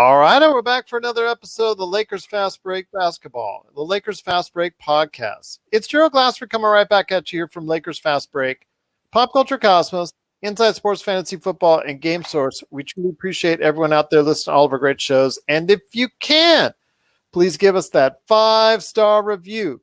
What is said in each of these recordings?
All right, and we're back for another episode of the Lakers Fast Break Basketball, the Lakers Fast Break podcast. It's Gerald Glassford coming right back at you here from Lakers Fast Break, Pop Culture Cosmos, Inside Sports Fantasy Football, and Game Source. We truly appreciate everyone out there listening to all of our great shows. And if you can, please give us that 5-star review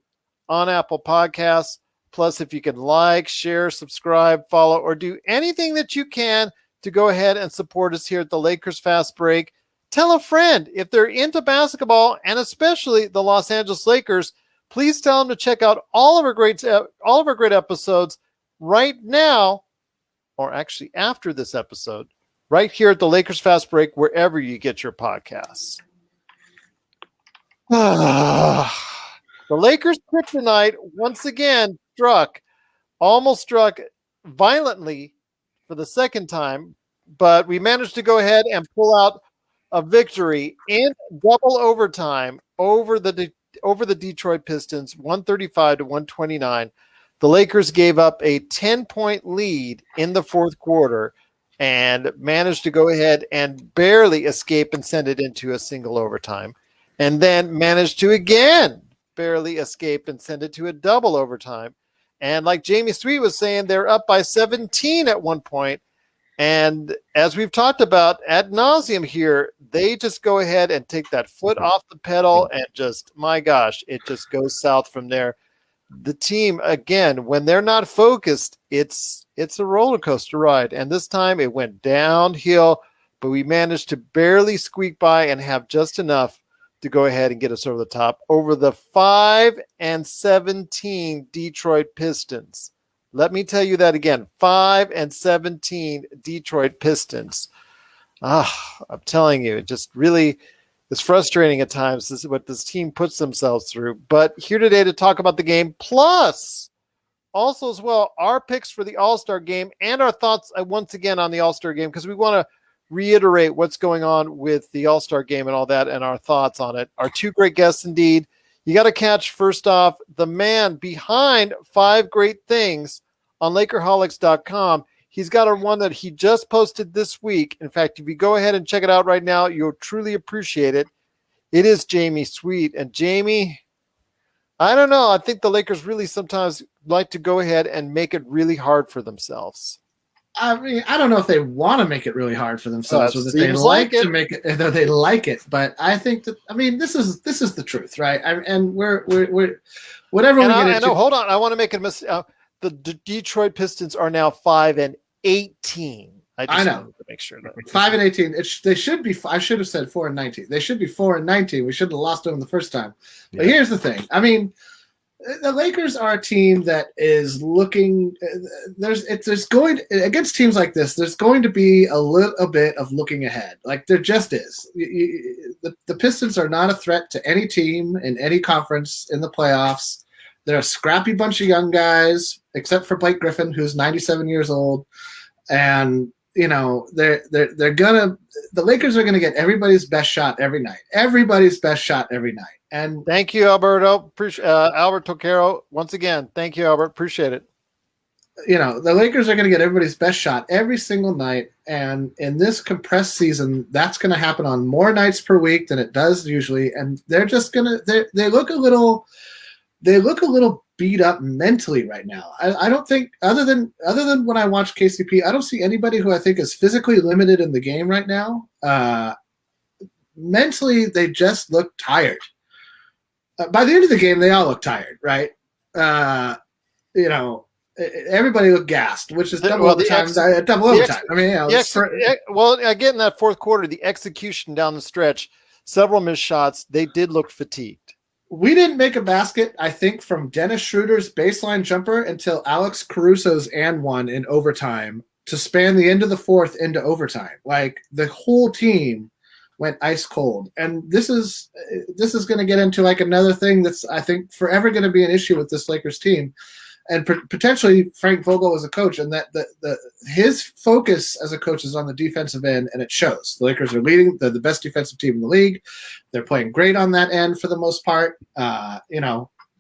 on Apple Podcasts. Plus, if you can like, share, subscribe, follow, or do anything that you can to go ahead and support us here at the Lakers Fast Break. Tell a friend if they're into basketball, and especially the Los Angeles Lakers. Please tell them to check out all of our great episodes right now, or actually after this episode, right here at the Lakers Fast Break, wherever you get your podcasts. The Lakers kryptonite once again almost struck violently for the second time, but we managed to go ahead and pull out a victory in double overtime over the Detroit Pistons, 135-129. The Lakers gave up a 10-point lead in the fourth quarter and managed to go ahead and barely escape and send it into a single overtime, and then managed to again barely escape and send it to a double overtime. And like Jamie Sweet was saying, they're up by 17 at one point. And as we've talked about ad nauseum here, they just go ahead and take that foot off the pedal and just, my gosh, it just goes south from there. The team, again, when they're not focused, it's a roller coaster ride. And this time it went downhill, but we managed to barely squeak by and have just enough to go ahead and get us over the top over the 5-17 Detroit Pistons. Let me tell you that again, 5-17 Detroit Pistons. I'm telling you, it just really is frustrating at times. This is what this team puts themselves through. But here today to talk about the game, plus also as well, our picks for the All-Star game and our thoughts once again on the All-Star game, because we want to reiterate what's going on with the All-Star game and all that and our thoughts on it. Our two great guests indeed. You got to catch, first off, the man behind 5 Great Things on Lakerholics.com. He's got a one that he just posted this week. In fact, if you go ahead and check it out right now, you'll truly appreciate it. It is Jamie Sweet. And Jamie, I don't know. I think the Lakers really sometimes like to go ahead and make it really hard for themselves. I mean, I don't know if they want to make it really hard for themselves, or that they like to make it, that they like it. But I think that, I mean, this is the truth, right? And we're whatever and we get into. Hold on, I want to make a mistake. The Detroit Pistons are now 5-18. I know. Wanted to make sure that 5-18. They should be. I should have said 4-19. They should be 4-19. We shouldn't have lost them the first time. But here's the thing. I mean, the Lakers are a team that is looking. There's going against teams like this. There's going to be a little bit of looking ahead. Like there just is. The Pistons are not a threat to any team in any conference in the playoffs. They're a scrappy bunch of young guys, except for Blake Griffin, who's 97 years old, and the Lakers are gonna get everybody's best shot every night. Everybody's best shot every night. And thank you, Alberto. Appreciate Albert Tocaro once again. Thank you, Albert. Appreciate it. The Lakers are going to get everybody's best shot every single night, and in this compressed season, that's going to happen on more nights per week than it does usually. And they're just gonna they look a little beat up mentally right now. I don't think other than when I watch KCP, I don't see anybody who I think is physically limited in the game right now. Mentally, they just look tired. By the end of the game, they all look tired, right? Everybody looked gassed, which is double overtime. I mean, again, in that fourth quarter, the execution down the stretch, several missed shots, they did look fatigued. We didn't make a basket, I think, from Dennis Schroeder's baseline jumper until Alex Caruso's and one in overtime to span the end of the fourth into overtime. Like the whole team went ice cold, and this is going to get into like another thing that's I think forever going to be an issue with this Lakers team, and potentially Frank Vogel as a coach, and that his focus as a coach is on the defensive end, and it shows. The Lakers are leading; they're the best defensive team in the league. They're playing great on that end for the most part.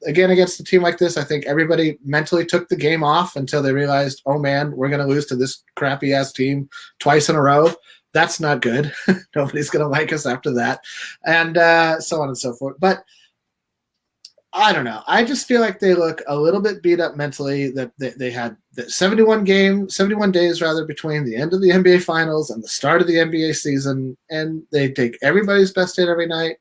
Again, against a team like this, I think everybody mentally took the game off until they realized, oh man, we're going to lose to this crappy ass team twice in a row. That's not good. Nobody's going to like us after that, and so on and so forth. But I don't know. I just feel like they look a little bit beat up mentally. That they had 71 days rather between the end of the NBA Finals and the start of the NBA season, and they take everybody's best hit every night.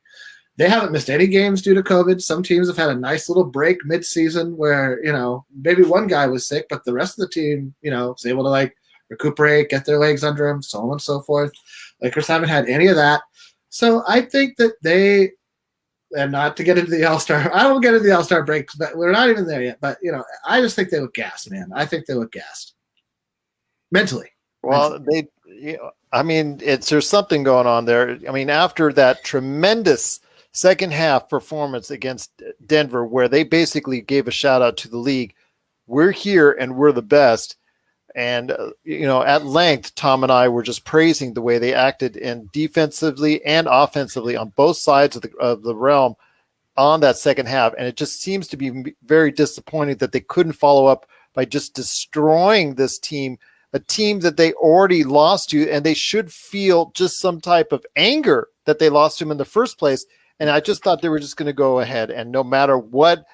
They haven't missed any games due to COVID. Some teams have had a nice little break mid-season where, maybe one guy was sick, but the rest of the team, was able to recuperate, get their legs under them, so on and so forth. Lakers haven't had any of that. So I think that and not to get into the All-Star, I won't get into the All-Star break, but we're not even there yet. But, I just think they look gassed, man. I think they look gassed. Mentally. Well, there's something going on there. I mean, after that tremendous second half performance against Denver, where they basically gave a shout out to the league, we're here and we're the best. And, at length, Tom and I were just praising the way they acted in defensively and offensively on both sides of the realm on that second half. And it just seems to be very disappointing that they couldn't follow up by just destroying this team, a team that they already lost to, and they should feel just some type of anger that they lost to him in the first place. And I just thought they were just going to go ahead, and no matter what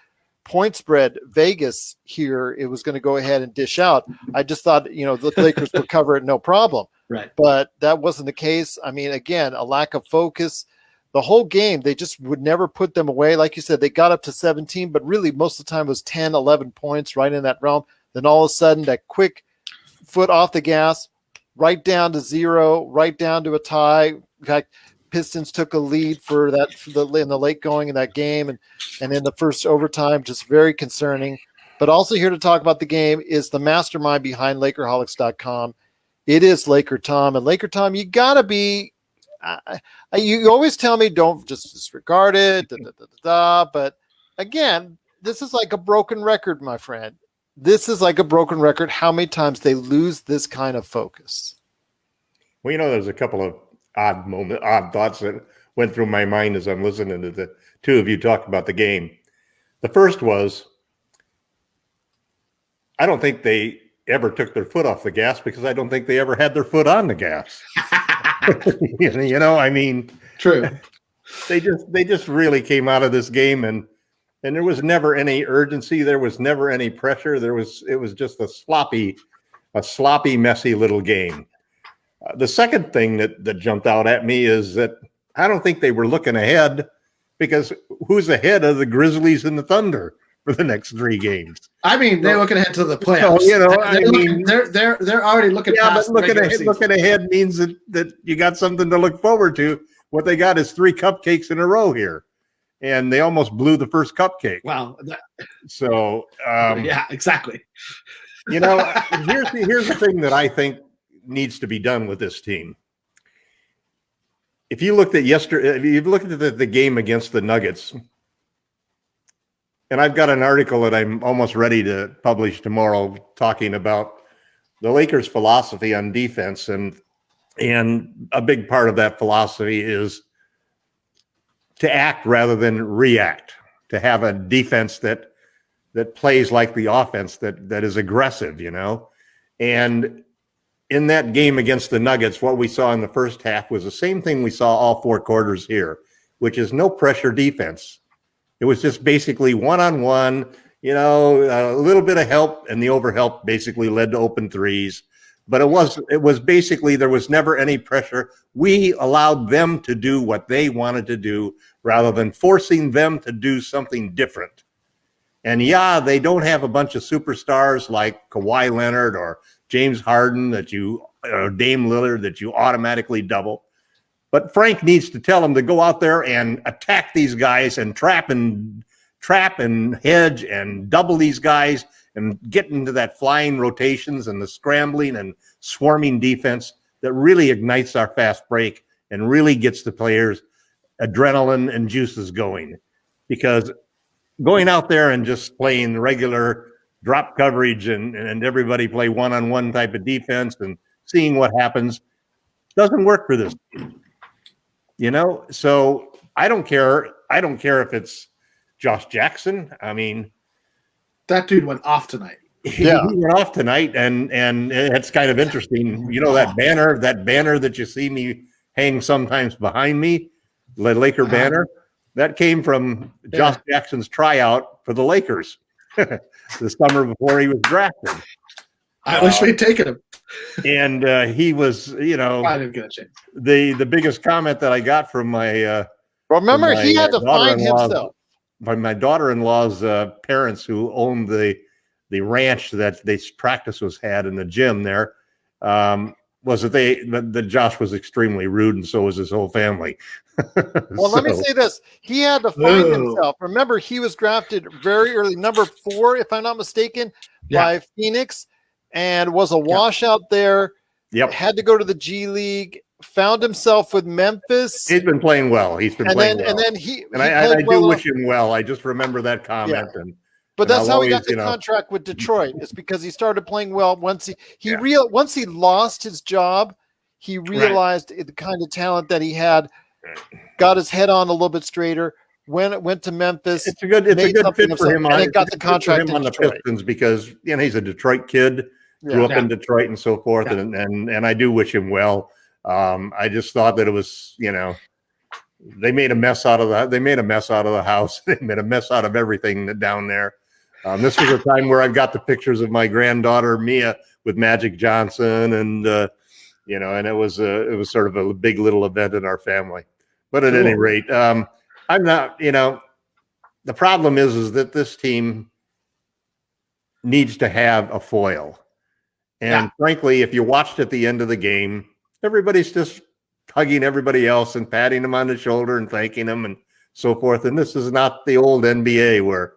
point spread Vegas here, it was going to go ahead and dish out. I just thought, the Lakers would cover it no problem. Right. But that wasn't the case. I mean, again, a lack of focus. The whole game, they just would never put them away. Like you said, they got up to 17, but really most of the time it was 10, 11 points right in that realm. Then all of a sudden, that quick foot off the gas, right down to 0, right down to a tie. In fact, Pistons took a lead in the late going in that game, and in the first overtime, just very concerning. But also here to talk about the game is the mastermind behind Lakerholics.com. It is LakerTom, and LakerTom, you gotta be. You always tell me don't just disregard it, but again, this is like a broken record, my friend. This is like a broken record. How many times they lose this kind of focus? Well, there's a couple of odd thoughts that went through my mind as I'm listening to the two of you talk about the game. The first was, I don't think they ever took their foot off the gas because I don't think they ever had their foot on the gas. I mean, true. They just really came out of this game and there was never any urgency. There was never any pressure. It was just a sloppy, messy little game. The second thing that jumped out at me is that I don't think they were looking ahead, because who's ahead of the Grizzlies and the Thunder for the next 3 games? I mean, they're looking ahead to the playoffs. So, they're already looking past. But looking ahead means that you got something to look forward to. What they got is 3 cupcakes in a row here, and they almost blew the first cupcake. Wow. So yeah, exactly. Here's the thing that I think needs to be done with this team. If you looked at the game against the Nuggets, and I've got an article that I'm almost ready to publish tomorrow talking about the Lakers' philosophy on defense, and a big part of that philosophy is to act rather than react, to have a defense that plays like the offense, that is aggressive, and in that game against the Nuggets, what we saw in the first half was the same thing we saw all 4 quarters here, which is no pressure defense. It was just basically one-on-one, a little bit of help, and the overhelp basically led to open threes. But it was basically, there was never any pressure. We allowed them to do what they wanted to do rather than forcing them to do something different. And yeah, they don't have a bunch of superstars like Kawhi Leonard or James Harden or Dame Lillard that you automatically double. But Frank needs to tell them to go out there and attack these guys and trap and hedge and double these guys and get into that flying rotations and the scrambling and swarming defense that really ignites our fast break and really gets the players adrenaline and juices going. Because going out there and just playing regular drop coverage and everybody play one-on-one type of defense and seeing what happens doesn't work for this team. So I don't care if it's Josh Jackson. I mean, that dude went off tonight. Yeah. he went off tonight, and it's kind of interesting. You know that banner that you see me hang sometimes behind me, the Laker banner, that came from Josh Jackson's tryout for the Lakers the summer before he was drafted. I wish we'd taken him. And he was, I didn't get a chance. the biggest comment that I got from my remember, he had to find himself. By my daughter-in-law's parents, who owned the ranch that they practice was had in the gym there, was that Josh was extremely rude, and so was his whole family. Well, let me say this: he had to find himself. Remember, he was drafted very early, number 4, if I'm not mistaken, by Phoenix, and was a washout there. Yep. Had to go to the G League. Found himself with Memphis. He's been playing well. He's been playing well. And then he I do wish him well. I just remember that comment. Yeah. And But that's how he got the contract with Detroit. It's because he started playing well. Once he lost his job, he realized the kind of talent that he had. Got his head on a little bit straighter. Went to Memphis. It's a good fit for him. And got the contract on the Pistons because he's a Detroit kid, grew up in Detroit and so forth. Yeah. And I do wish him well. I just thought that it was, they made a mess out of the house. They made a mess out of everything down there. This was a time where I've got the pictures of my granddaughter Mia with Magic Johnson, and and it was sort of a big little event in our family. But at any rate, I'm not. The problem is that this team needs to have a foil, and frankly, if you watched at the end of the game, everybody's just hugging everybody else and patting them on the shoulder and thanking them and so forth. And this is not the old NBA where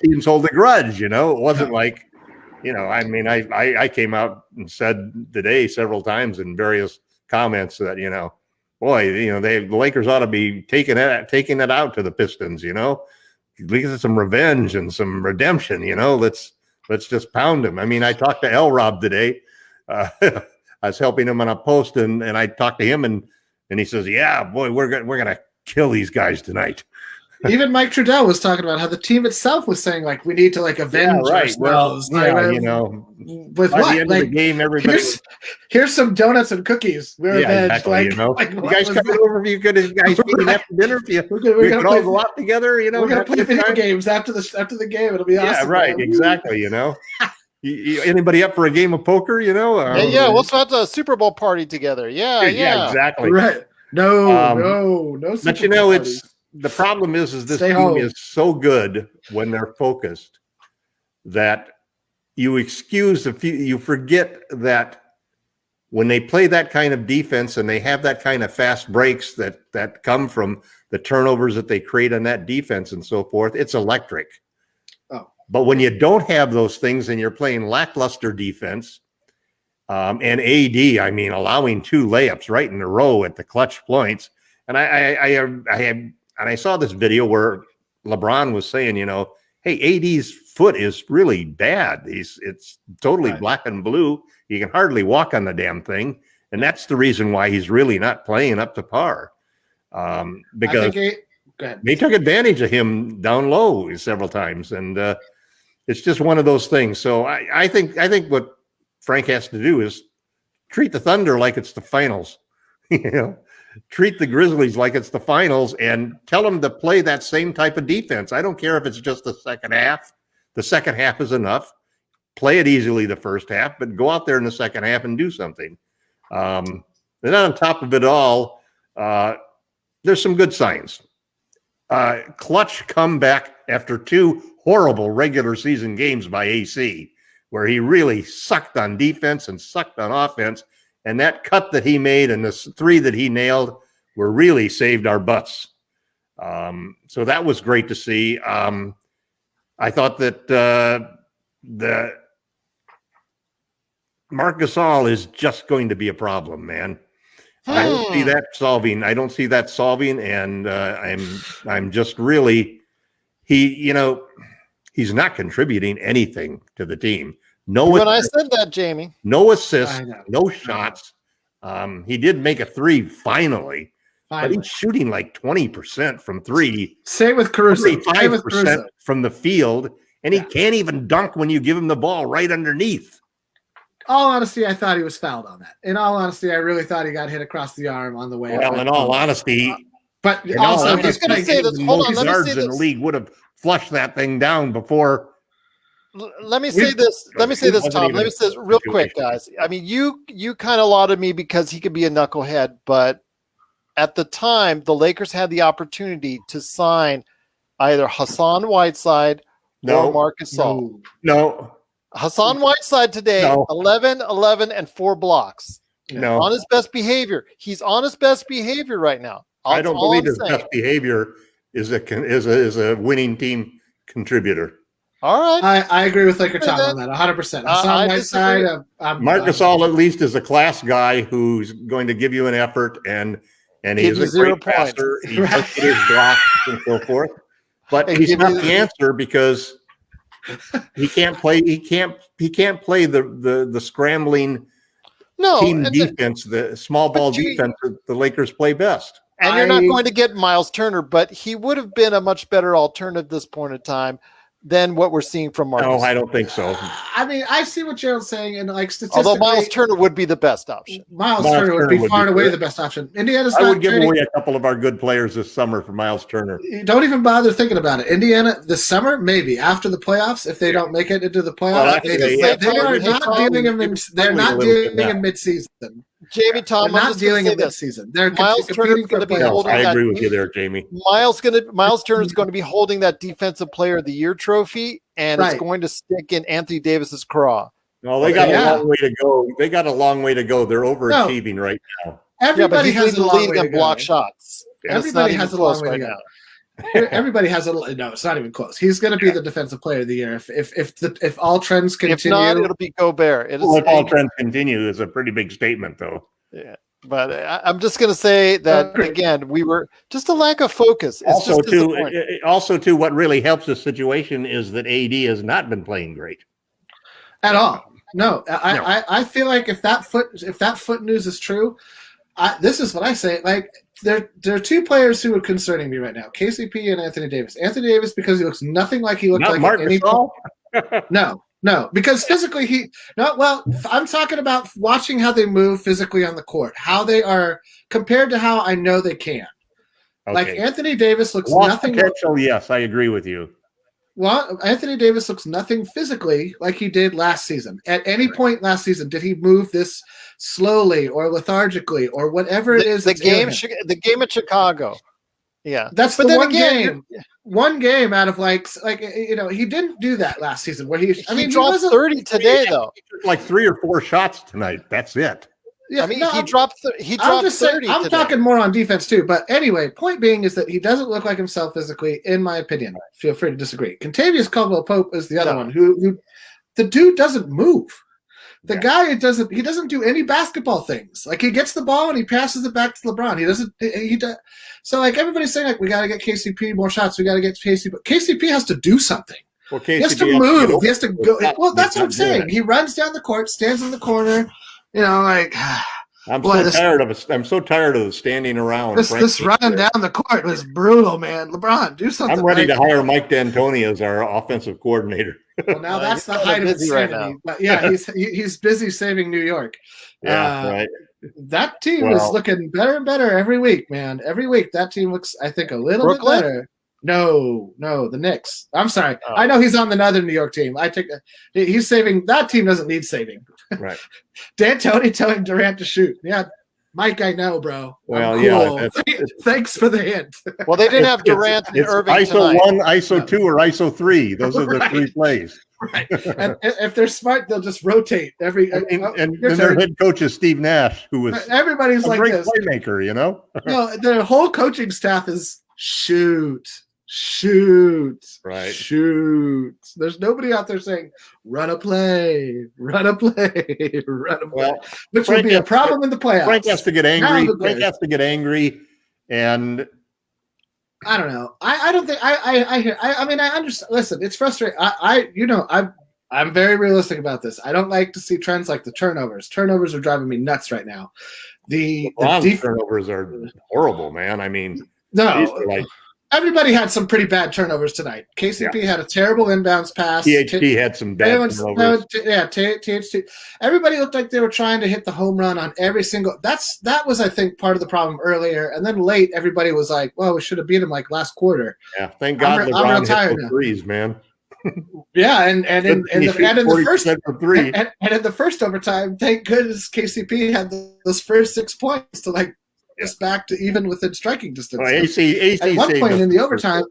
teams hold a grudge. It wasn't like, I came out and said today several times in various comments that, the Lakers ought to be taking it out to the Pistons, get some revenge and some redemption, let's just pound them. I mean, I talked to L-Rob today. I was helping him on a post, and I talked to him, and he says, "Yeah, boy, we're gonna kill these guys tonight." Even Mike Trudell was talking about how the team itself was saying, like, we need to avenge ourselves. With what? The end of the game, everybody. Here's some donuts and cookies. We're avenged. Exactly, you guys coming over if you could, guys meeting after dinner. We can all go out together. We're gonna play video games after the game. It'll be awesome. Yeah, right. Exactly. Anybody up for a game of poker? Let's have the Super Bowl party together. Yeah, exactly. Right. No. But the problem is this team is so good when they're focused that you forget that when they play that kind of defense and they have that kind of fast breaks that come from the turnovers that they create on that defense and so forth, it's electric. But when you don't have those things and you're playing lackluster defense, and AD, allowing 2 layups right in a row at the clutch points, and I saw this video where LeBron was saying, hey, AD's foot is really bad. It's totally black and blue. He can hardly walk on the damn thing, and that's the reason why he's really not playing up to par. Because they took advantage of him down low several times, and it's just one of those things. So I think what Frank has to do is treat the Thunder like it's the finals. Treat the Grizzlies like it's the finals and tell them to play that same type of defense. I don't care if it's just the second half. The second half is enough. Play it easily the first half, but go out there in the second half and do something. And then on top of it all, there's some good signs. Clutch comeback after 2 horrible regular season games by AC, where he really sucked on defense and sucked on offense. And that cut that he made and the 3 that he nailed were really saved our butts. So that was great to see. I thought that the Marc Gasol is just going to be a problem, man. I don't see that solving. And I'm just really he's not contributing anything to the team. I said that, Jamie. No assists, no shots. He did make a 3 finally. But he's shooting like 20% from 3. Same with Caruso. 35% from the field, and he can't even dunk when you give him the ball right underneath. All honesty, I thought he was fouled on that. In all honesty, I really thought he got hit across the arm on the way. Well, in all honesty, but also, also I'm just going to say this. Hold on, let me guards say in the this. league would have flushed that thing down before. Let me say this. Let me say this, Tom. Let me say this real quick, guys. I mean, you kind of lauded me because he could be a knucklehead, but at the time, the Lakers had the opportunity to sign either Hassan Whiteside or Marcus Gasol. No. Hassan Whiteside today, 11, 11, and 4 blocks. No. On his best behavior. He's on his best behavior right now. I don't believe his best behavior is a winning team contributor. All right. I agree with LakerTom on that, 100%. Hassan Whiteside, Marcus Gasol at least is a class guy who's going to give you an effort, and he's a great passer. He does get his blocks and so forth. But he's not the answer because he can't play. He can't play the scrambling team defense, the small ball defense that the Lakers play best. And you're not going to get Miles Turner, but he would have been a much better alternative at this point in time than what we're seeing from Marcus. No, I don't think so. I mean, I see what Gerald's saying, and like statistically, although Miles Turner would be the best option. Miles Turner would be far and away the best option. Indiana's I would give away a couple of our good players this summer for Miles Turner. Don't even bother thinking about it. Indiana this summer, maybe after the playoffs, if they don't make it into the playoffs, they're not dealing in midseason. Jamie, Tom, they're not dealing in midseason. They're Miles Turner's going to be holding. I agree with you there, Jamie. Miles Turner's going to be holding that Defensive Player of the Year trophy, and it's going to stick in Anthony Davis's craw. No, they got a long way to go. They got a long way to go. They're overachieving right now. Everybody has a long way to go. Block shots. Everybody has a long way to go. Everybody has no. It's not even close. He's going to be the Defensive Player of the Year if all trends continue. If not, it'll be Gobert. If all trends continue is a pretty big statement, though. Yeah, but I'm just going to say that again. We were just a lack of focus. It's also, what really helps the situation is that AD has not been playing great at all. No, I feel like if that foot news is true, this is what I say. Like there are two players who are concerning me right now: KCP and Anthony Davis. Anthony Davis because he looks nothing like he looked like Mark at any point. No, because physically I'm talking about watching how they move physically on the court, how they are compared to how I know they can. Okay. Like Anthony Davis looks nothing. Yes, I agree with you. Well, Anthony Davis looks nothing physically like he did last season. At any point last season, did he move this slowly or lethargically or whatever it is? The game at Chicago. Yeah, that's the one game. One game out of like he didn't do that last season. Where he dropped 30 today though. He took like 3 or 4 shots tonight. That's it. Yeah, he dropped 30. I'm talking more on defense too. But anyway, point being is that he doesn't look like himself physically, in my opinion. Feel free to disagree. Contavious Caldwell-Pope is the other one who the dude doesn't move. The guy doesn't do any basketball things. Like he gets the ball and he passes it back to LeBron. He does. So like everybody's saying like we got to get KCP more shots. We got to get KCP. But KCP has to do something. Well, he has to move. He has to go. Well, that's what I'm saying. He runs down the court, stands in the corner. I'm so tired of the standing around. This running down the court was brutal, man. LeBron, do something. I'm ready to hire Mike D'Antoni as our offensive coordinator. Well, now that's the height of insanity. Right, but yeah, he's busy saving New York. Yeah, right. That team is looking better and better every week, man. Every week that team looks, I think, a little bit better. No, the Knicks. I'm sorry. Oh. I know he's on another New York team. He's saving. That team doesn't need saving. Right. D'Antoni telling Durant to shoot. Yeah, Mike, I know, bro. Well, cool. Thanks for the hint. Well, they didn't have Durant and Irving ISO tonight. 1, ISO 2, or ISO 3. Those are the 3 plays. Right. And if they're smart, they'll just rotate every. And their head coach is Steve Nash, who was everybody's a great playmaker. No, their whole coaching staff is shoot. Right. Shoot. There's nobody out there saying run a play. Well, which would be a problem in the playoffs. Frank has to get angry. And I don't know. I don't think I hear. I mean, I understand. Listen, it's frustrating. I'm very realistic about this. I don't like to see trends like the turnovers. Turnovers are driving me nuts right now. The turnovers are horrible, man. I mean, no. Everybody had some pretty bad turnovers tonight. KCP had a terrible inbounds pass. THT had some bad turnovers. THT. Everybody looked like they were trying to hit the home run on every single. That was, I think, part of the problem earlier. And then late, everybody was like, "Well, we should have beat him like last quarter." Yeah, thank God LeBron hit those threes, man. Yeah, and in the first overtime, thank goodness KCP had those first 6 points to like us back to even within striking distance. Well, AC at one point in the overtime,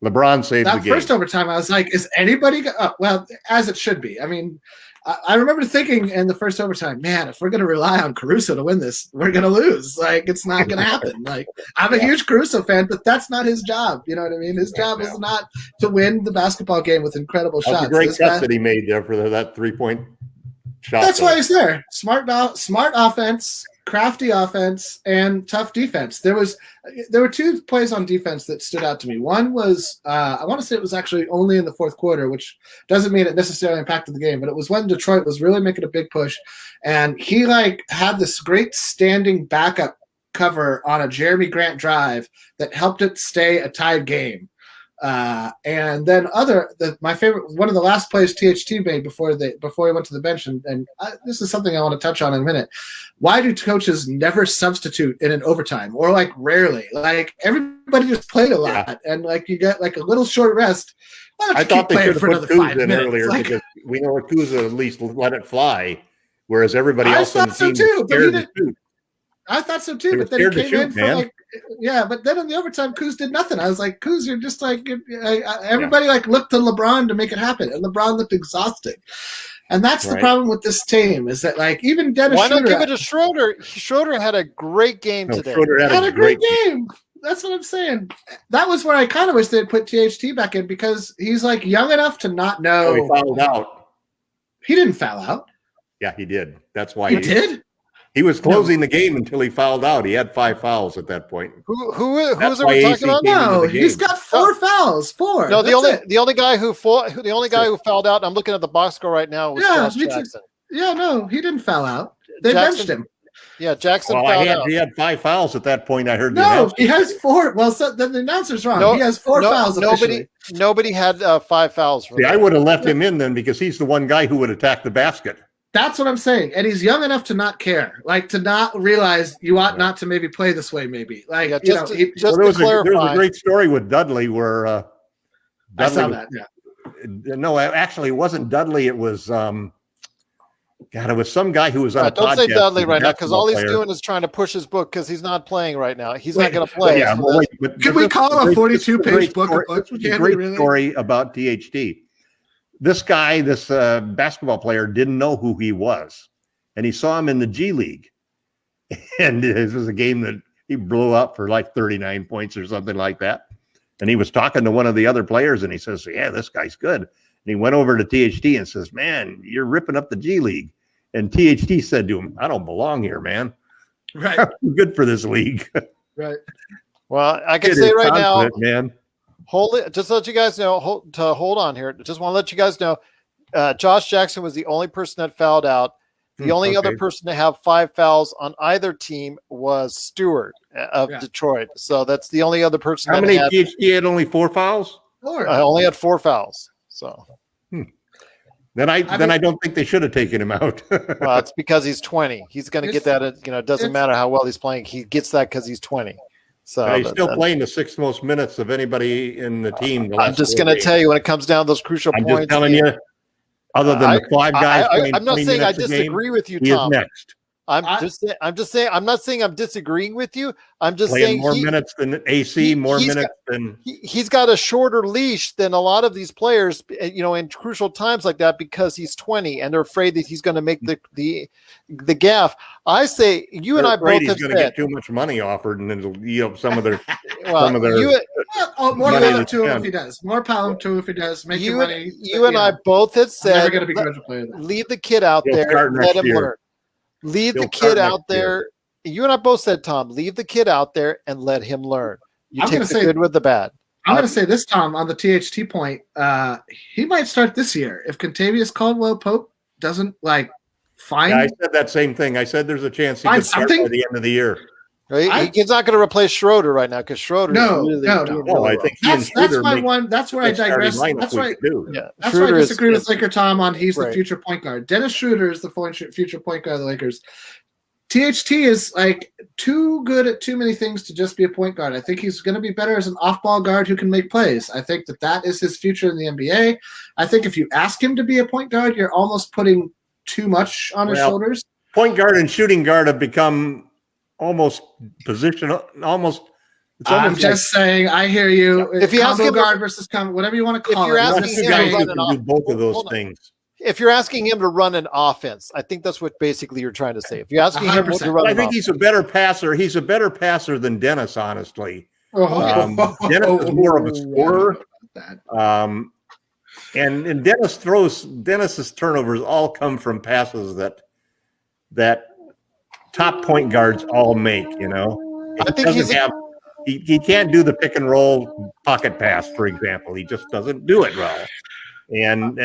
LeBron saved the game. That first overtime, I was like, "Is anybody?" Well, as it should be. I mean, I remember thinking in the first overtime, man, if we're going to rely on Caruso to win this, we're going to lose. Like, it's not going to happen. Like, I'm a huge Caruso fan, but that's not his job. You know what I mean? His job is not to win the basketball game with incredible shots. That's a great cut that he made there for that 3-point shot. That's why he's there. Smart offense, crafty offense, and tough defense. There were 2 plays on defense that stood out to me. One was I want to say it was actually only in the fourth quarter, which doesn't mean it necessarily impacted the game, but it was when Detroit was really making a big push, and he like had this great standing backup cover on a Jeremy Grant drive that helped it stay a tied game. And then my favorite, one of the last plays THT made before he went to the bench, and this is something I want to touch on in a minute. Why do coaches never substitute in an overtime, or like rarely? Like everybody just played a lot, and like you get like a little short rest. I thought they should have put Kuz in earlier because we know Kuz at least let it fly, whereas everybody else on the team was scared to shoot. I thought so too, but then he came in for like, but then in the overtime, Kuz did nothing. I was like, Kuz, you're just like, everybody like looked to LeBron to make it happen, and LeBron looked exhausted. And that's the problem with this team is that like even Dennis Why Schroeder. not give it to Schroeder? Schroeder had a great game today. Schroeder had a great game. That's what I'm saying. That was where I kind of wish they'd put THT back in because he's like young enough to not know. Oh, he fouled out. He didn't foul out. Yeah, he did. That's why he did. He was closing the game until he fouled out. He had 5 fouls at that point. Who's we talking about? No, he's got 4 fouls. 4. No, the only guy who fouled out. I'm looking at the box score right now. Was Josh Jackson. Yeah, no, he didn't foul out. They benched him. Yeah, Jackson fouled out. He had 5 fouls at that point. I heard. No, he has 4. Well, so the announcer's wrong. He has 4 fouls. Nobody had 5 fouls. I would have left him in then because he's the one guy who would attack the basket. That's what I'm saying. And he's young enough to not care, like to not realize you ought not to maybe play this way, maybe. Like, there was a great story with Dudley where Dudley, I saw that, No, actually, it wasn't Dudley. It was, it was some guy who was on a podcast. Don't say Dudley right now because all he's doing is trying to push his book because he's not playing right now. He's not going to play. Yeah, could we call a 42-page book? It's a great story about THT. This guy, this basketball player, didn't know who he was, and he saw him in the G League, and this was a game that he blew up for like 39 points or something like that. And he was talking to one of the other players, and he says, "Yeah, this guy's good." And he went over to THT and says, "Man, you're ripping up the G League." And THT said to him, "I don't belong here, man. Right? I'm good for this league." Right. Well, I can say right now, man. Hold it. Just to let you guys know. Hold on here. Just want to let you guys know. Josh Jackson was the only person that fouled out. The only other person to have 5 fouls on either team was Stewart of Detroit. So that's the only other person. How many THT had only 4 fouls? 4. I only had 4 fouls. So then I don't think they should have taken him out. Well, it's because he's 20. He's going to get that. It doesn't matter how well he's playing. He gets that because he's 20. So he's still playing the 6th most minutes of anybody in the team. I'm just going to tell you when it comes down to those crucial points. I'm just telling you, other than the 5 guys playing I'm not 20 saying I minutes disagree with you, he Tom. is next. I'm just saying I'm not saying I'm disagreeing with you. I'm just playing saying more minutes than AC, more minutes than he's got a shorter leash than a lot of these players, in crucial times like that because he's 20 and they're afraid that he's going to make the gaff. I say you and I both have going to get too much money offered, and then it'll yield up some of their more power to him if he does. More power to him if he does. Make your money. You and I both have said, never be good player. Leave the kid out there, let him learn. Leave the kid out there. You and I both said, Tom, leave the kid out there and let him learn. You take the good with the bad. I'm going to say this, Tom, on the THT point. He might start this year if Contavious Caldwell-Pope doesn't find. Yeah, I said that same thing. I said there's a chance he could start by the end of the year. He's not going to replace Schroeder right now because Schroeder. No. I think that's where I digress. That's why. Yeah, that's why I disagree with LakerTom on he's right. the future point guard. Dennis Schroeder is the future point guard of the Lakers. THT is like too good at too many things to just be a point guard. I think he's going to be better as an off-ball guard who can make plays. I think that is his future in the NBA. I think if you ask him to be a point guard, you're almost putting too much on his shoulders. Point guard and shooting guard have become almost positional. I'm just saying. I hear you. If you ask him guard versus whatever you want to call if you're it. Asking him to do both of those things. If you're asking him to run an offense, I think that's what basically you're trying to say. If you're asking 100%. Him to run, I think he's a better passer. He's a better passer than Dennis, honestly. Dennis is more of a scorer. And Dennis's turnovers all come from passes that top point guards all make. I think he can't do the pick and roll pocket pass, for example. He just doesn't do it well. And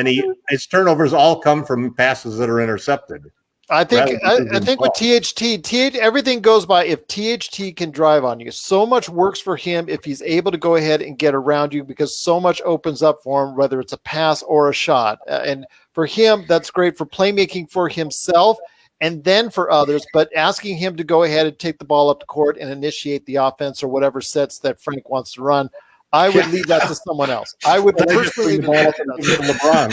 his turnovers all come from passes that are intercepted. I think with THT, everything goes by if THT can drive on you. So much works for him if he's able to go ahead and get around you because so much opens up for him, whether it's a pass or a shot. And for him, that's great for playmaking for himself and then for others. But asking him to go ahead and take the ball up the court and initiate the offense or whatever sets that Frank wants to run, I would leave that to someone else. I would personally leave LeBron.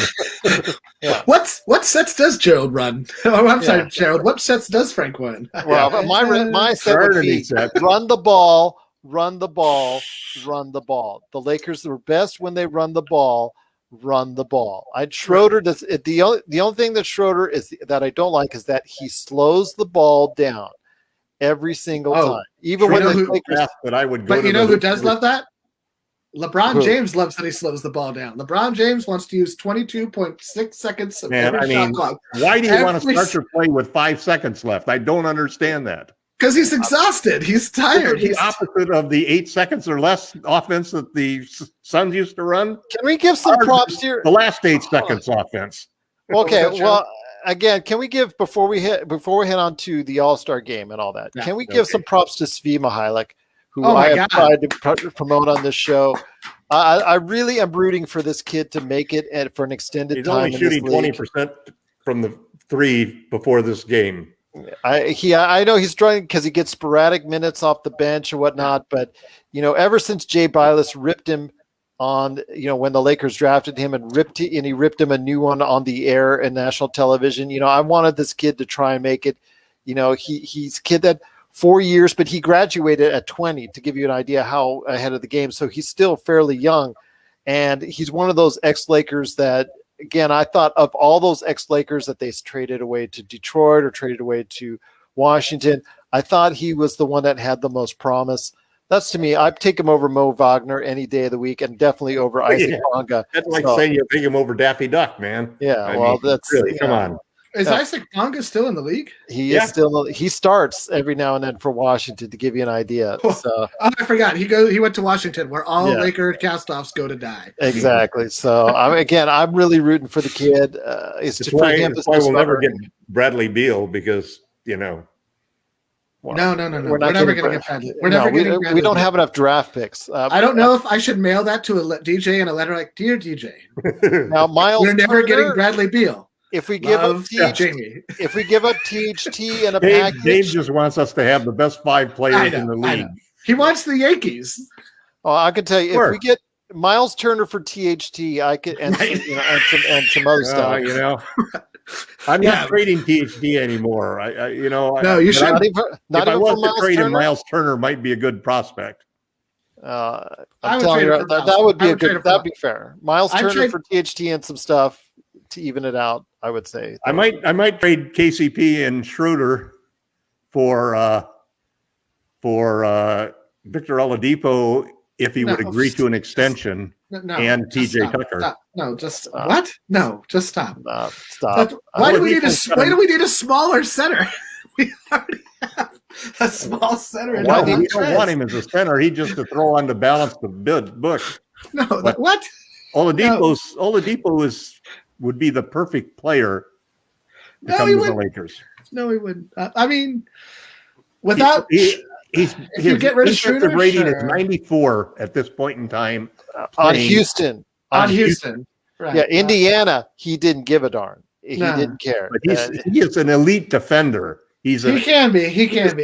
What sets does Gerald run? I'm sorry, Gerald. What sets does Frank win? Well, my set would be run the ball, run the ball, run the ball. The Lakers are best when they run the ball. Run the ball. Schroeder does the only thing that Schroeder is that I don't like is that he slows the ball down every single time. Even when the Lakers. But you know who does love that? LeBron James loves that he slows the ball down. LeBron James wants to use 22.6 seconds of every shot clock. Why do you want to start your play with 5 seconds left? I don't understand that. Because he's exhausted. He's tired. He's the opposite of the 8 seconds or less offense that the Suns used to run. Can we give some props here? The last 8 seconds offense. Okay, well, again, can we give before we head on to the All-Star game and all that? Yeah, can we give some props to Svi Mihajlovic, who I have tried to promote on this show? I really am rooting for this kid to make it for an extended time. He's only shooting 20% from the 3 before this game. I know he's struggling because he gets sporadic minutes off the bench or whatnot, but ever since Jay Bilas ripped him on, when the Lakers drafted him and he ripped him a new one on the air and national television, I wanted this kid to try and make it. He's a kid that 4 years, but he graduated at 20 to give you an idea how ahead of the game. So he's still fairly young, and he's one of those ex-Lakers that. Again, I thought of all those ex-Lakers that they traded away to Detroit or traded away to Washington, I thought he was the one that had the most promise. That's to me, I'd take him over Mo Wagner any day of the week and definitely over Isaac Bonga. That's like saying you take him over Daffy Duck, man. Yeah, that's really, come on. Is Isaac Bonga still in the league? He is still. He starts every now and then for Washington to give you an idea. So I forgot he went to Washington, where all Laker castoffs go to die. Exactly. So I'm really rooting for the kid. It's why we'll never get Bradley Beal because No. We're never going to get Bradley. We don't have enough draft picks. I don't know if I should mail that to a DJ in a letter like, "Dear DJ, now Miles, we're never getting Bradley Beal." If we give up THT and a package, Dave just wants us to have the best 5 players in the league. He wants the Yankees. Oh, I can tell you, if we get Miles Turner for THT, I could and some other stuff. I'm not trading THT anymore. No, you should. If I was to trade him, Miles Turner might be a good prospect. I'm telling you, that would be that'd be fair. Miles Turner for THT and some stuff to even it out, I would say. I might trade KCP and Schroeder for Victor Oladipo if he would agree to an extension and TJ Tucker. Just what? No, just stop. Stop. Why do we need a smaller center? We already have a small center. No, we don't want him as a center. He just to throw on to balance the book. No, what? Oladipo would be the perfect player to come to the Lakers. No, he wouldn't. I mean, without His you get rid of defensive Schroeder, rating is sure. 94 at this point in time. On Houston. On Houston. Right. Yeah, Indiana, he didn't give a darn. He No. didn't care. But he is an elite defender. He can be.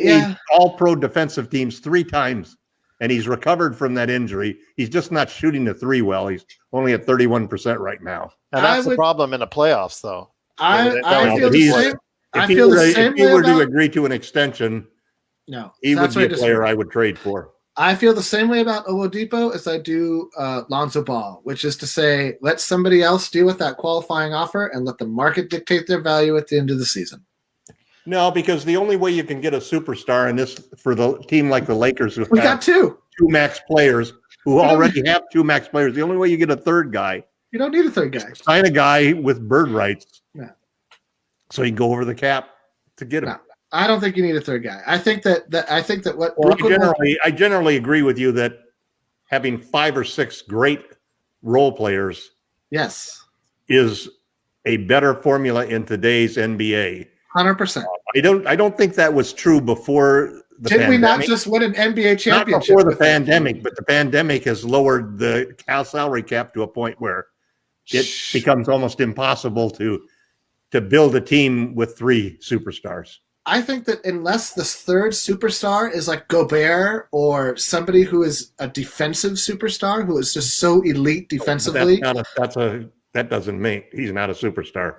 Yeah. All-pro defensive teams 3 times, and he's recovered from that injury. He's just not shooting the 3 well. He's only at 31% right now. And that's the problem in the playoffs, though. I feel the same. If he were to agree to an extension, no, he would be a player I would trade for. I feel the same way about Oladipo as I do Lonzo Ball, which is to say, let somebody else deal with that qualifying offer and let the market dictate their value at the end of the season. No, because the only way you can get a superstar in this for the team like the Lakers, who we got 2 max players, who already have 2 max players, the only way you get a third guy. You don't need a third guy. Sign a guy with bird rights, so you can go over the cap to get him. No. I don't think you need a third guy. I think that what I generally agree with you that having 5 or 6 great role players, is a better formula in today's NBA. 100%. I don't think that was true before the Did pandemic. we not just win an NBA championship? Not before the pandemic, but the pandemic has lowered the salary cap to a point where it becomes almost impossible to build a team with 3 superstars. I think that unless the third superstar is like Gobert or somebody who is a defensive superstar who is just so elite defensively, that doesn't make he's not a superstar.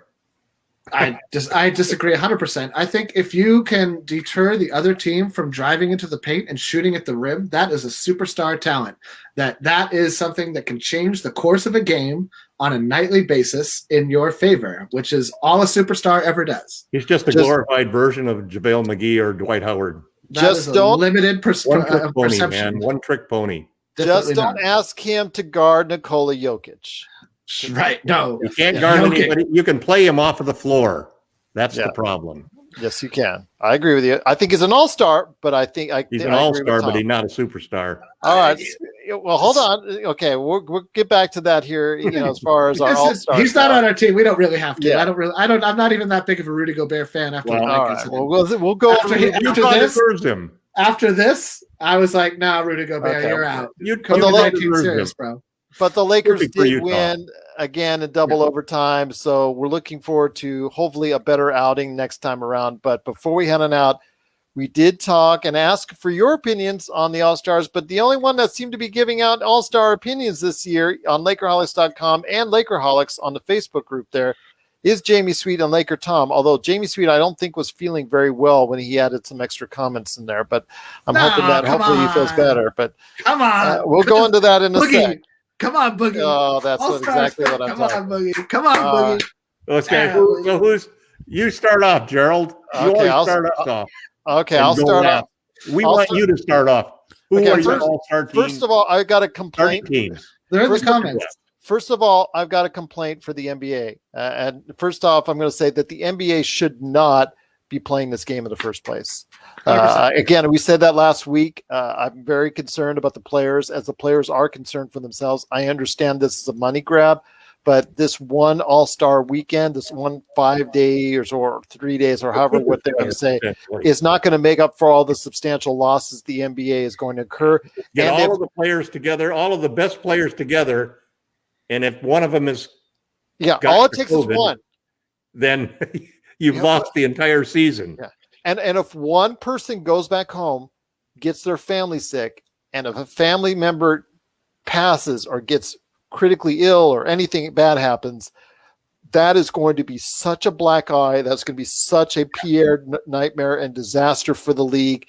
I disagree 100%. I think if you can deter the other team from driving into the paint and shooting at the rim, that is a superstar talent. That is something that can change the course of a game on a nightly basis in your favor, which is all a superstar ever does. He's just a glorified version of JaVale McGee or Dwight Howard. Just don't limited perception. One trick pony. Just don't ask him to guard Nikola Jokic. Right. No. You can't guard anybody. You can play him off of the floor. That's the problem. Yes, you can. I agree with you. I think he's an all-star, but he's an all-star, but he's not a superstar. All right. Well, hold on. Okay, we'll get back to that here. As far as our all-star, he's not on our team. We don't really have to. Yeah. I'm not even that big of a Rudy Gobert fan. After we'll go after this. I was like, "Nah, Rudy Gobert, you're out." You'd come to serious, bro. But the Lakers did win again in double overtime, so we're looking forward to hopefully a better outing next time around. But before we head on out, we did talk and ask for your opinions on the All-Stars, but the only one that seemed to be giving out All-Star opinions this year on LakerHolics.com and Lakerholics on the Facebook group there is Jamie Sweet and LakerTom, although Jamie Sweet I don't think was feeling very well when he added some extra comments in there, but I'm hoping that hopefully he feels better. But come on, we'll go into that in a sec. Come on, Boogie. Oh, that's exactly what I'm talking about. Boogie. Come on, Boogie. Okay, you start off, Gerald. I'll start off. Okay, I'll start off. We want you to start off. Who are your all-star teams? First of all, I've got a complaint. They're in the comments. First of all, I've got a complaint for the NBA. And first off, I'm going to say that the NBA should not be playing this game in the first place. Again, we said that last week. I'm very concerned about the players, as the players are concerned for themselves. I understand this is a money grab, but this one All-Star weekend, this one 5 days or 3 days or however what they're going to say, is not going to make up for all the substantial losses the NBA is going to incur. Get all of the players together, all of the best players together, and if one of them is all it takes is one. Then you've lost the entire season. Yeah. And if one person goes back home, gets their family sick, and if a family member passes or gets critically ill or anything bad happens, that is going to be such a black eye. That's going to be such a PR nightmare and disaster for the league.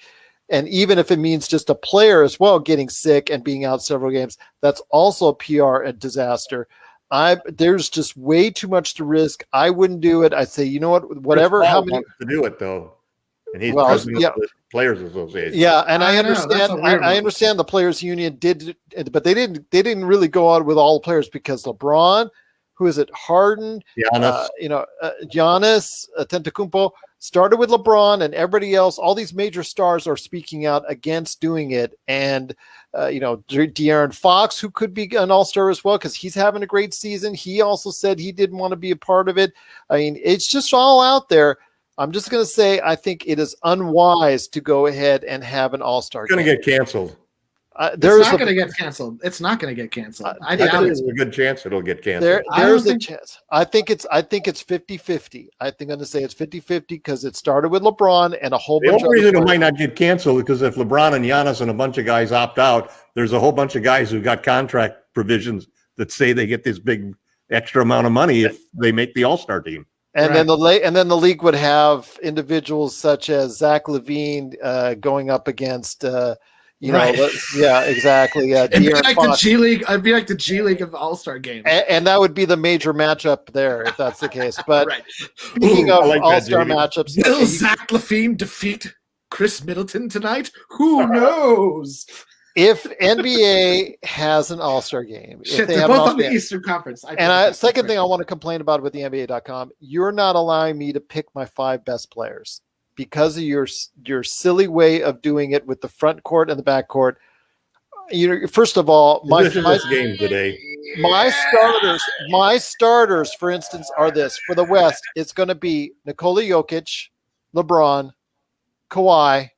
And even if it means just a player as well getting sick and being out several games, that's also a PR and disaster. There's just way too much to risk. I wouldn't do it. I'd say, you know what, whatever. How many wants to do it though? And he's president of the Players Association. Yeah, and I understand. I understand the Players Union did, but they didn't really go out with all the players because LeBron, who is it, Harden, Giannis, Giannis Antetokounmpo started with LeBron, and everybody else. All these major stars are speaking out against doing it, and De'Aaron Fox, who could be an all-star as well because he's having a great season. He also said he didn't want to be a part of it. I mean, it's just all out there. I'm just going to say I think it is unwise to go ahead and have an All-Star It's going to get canceled. It's not going to get canceled. It's not going to get canceled. I doubt there's a good chance it'll get canceled. There's a chance. I think it's 50-50. I think I'm going to say it's 50-50 because it started with LeBron and a whole bunch of The only reason it might not get canceled is because if LeBron and Giannis and a bunch of guys opt out, there's a whole bunch of guys who got contract provisions that say they get this big extra amount of money if they make the All-Star team. And then the league would have individuals such as Zach LaVine going up against yeah, exactly. Yeah, it'd be like the G League. I'd be like the G League of All-Star games, and that would be the major matchup there if that's the case. But speaking of All-Star matchups, will Zach LaVine defeat Chris Middleton tonight? Who knows? If NBA has an All-Star game, they're both on the Eastern Conference. Second thing I want to complain about with the NBA.com, you're not allowing me to pick my 5 best players because of your silly way of doing it with the front court and the back court. First of all, my game today. My starters, for instance, are this for the West. It's going to be Nikola Jokic, LeBron, Kawhi,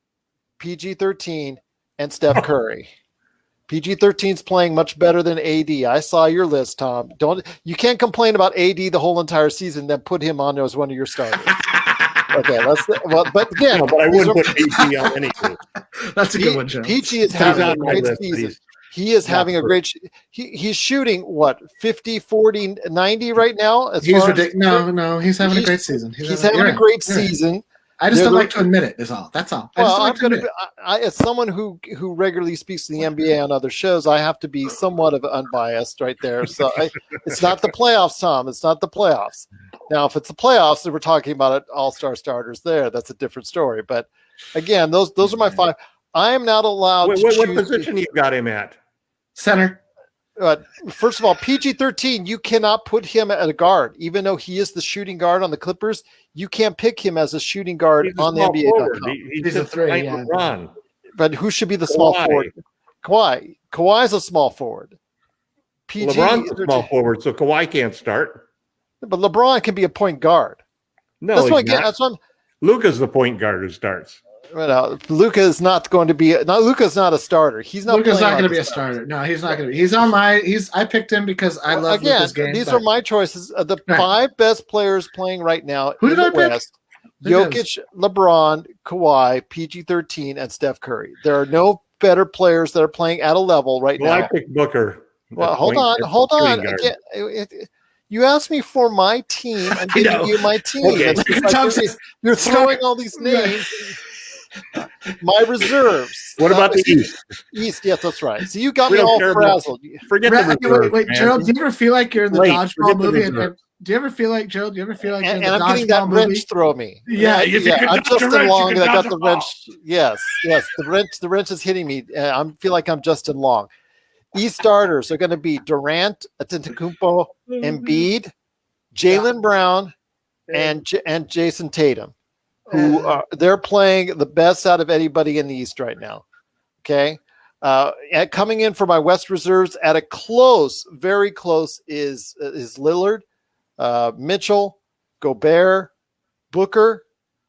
PG-13. And Steph Curry. PG-13's playing much better than AD. I saw your list, Tom. You can't complain about AD the whole entire season, then put him on as one of your starters. Okay, but again, but I wouldn't put PG on anything. That's a good one, Joe. PG is having a great season. He is having a great. He's shooting what 50, 40, 90 right now. He's ridiculous. No, he's having a great season. He's having a great season. I just don't like to admit it. Is all. That's all. As someone who regularly speaks to the NBA on other shows, I have to be somewhat of unbiased right there. So it's not the playoffs, Tom. It's not the playoffs. Now, if it's the playoffs, then we're talking about all-star starters there. That's a different story. But again, those are my 5. I am not allowed. What position you got him at? Center. First of all, PG-13, you cannot put him at a guard, even though he is the shooting guard on the Clippers. You can't pick him as a shooting guard on the NBA.com. He's a 3. Yeah. But who should be the small forward? Kawhi. Kawhi's a small forward. LeBron's a small forward, so Kawhi can't start. But LeBron can be a point guard. No, that's what Luka's the point guard who starts. Luka is not going to be. Luka's not a starter. He's not. Luka's not going to be a starter. No, he's not going to be. He's on my. I picked him because I love Luka's game. These are my choices. The 5 best players playing right now in the West: Jokic, LeBron, Kawhi, PG-13, and Steph Curry. There are no better players that are playing at a level right now. I picked Booker. Well, hold on. Again, you asked me for my team. I'm giving you my team. Okay. You're throwing all these names. My reserves. What about the East? East, yes, that's right. So you got me all frazzled. Forget the reserves. Wait, Gerald, do you ever feel like you're in the dodgeball movie? Do you ever feel like, Gerald? Do you ever feel like you're in the dodgeball movie? And I'm getting that wrench throw me. Yeah, I'm Justin Long. I got the wrench. Yes. The wrench is hitting me. I feel like I'm Justin Long. East starters are going to be Durant, Antetokounmpo, Embiid, Jaylen Brown, and Jason Tatum. They're playing the best out of anybody in the East right now. Okay. Coming in for my West reserves at a close, very close is Lillard, Mitchell, Gobert, Booker,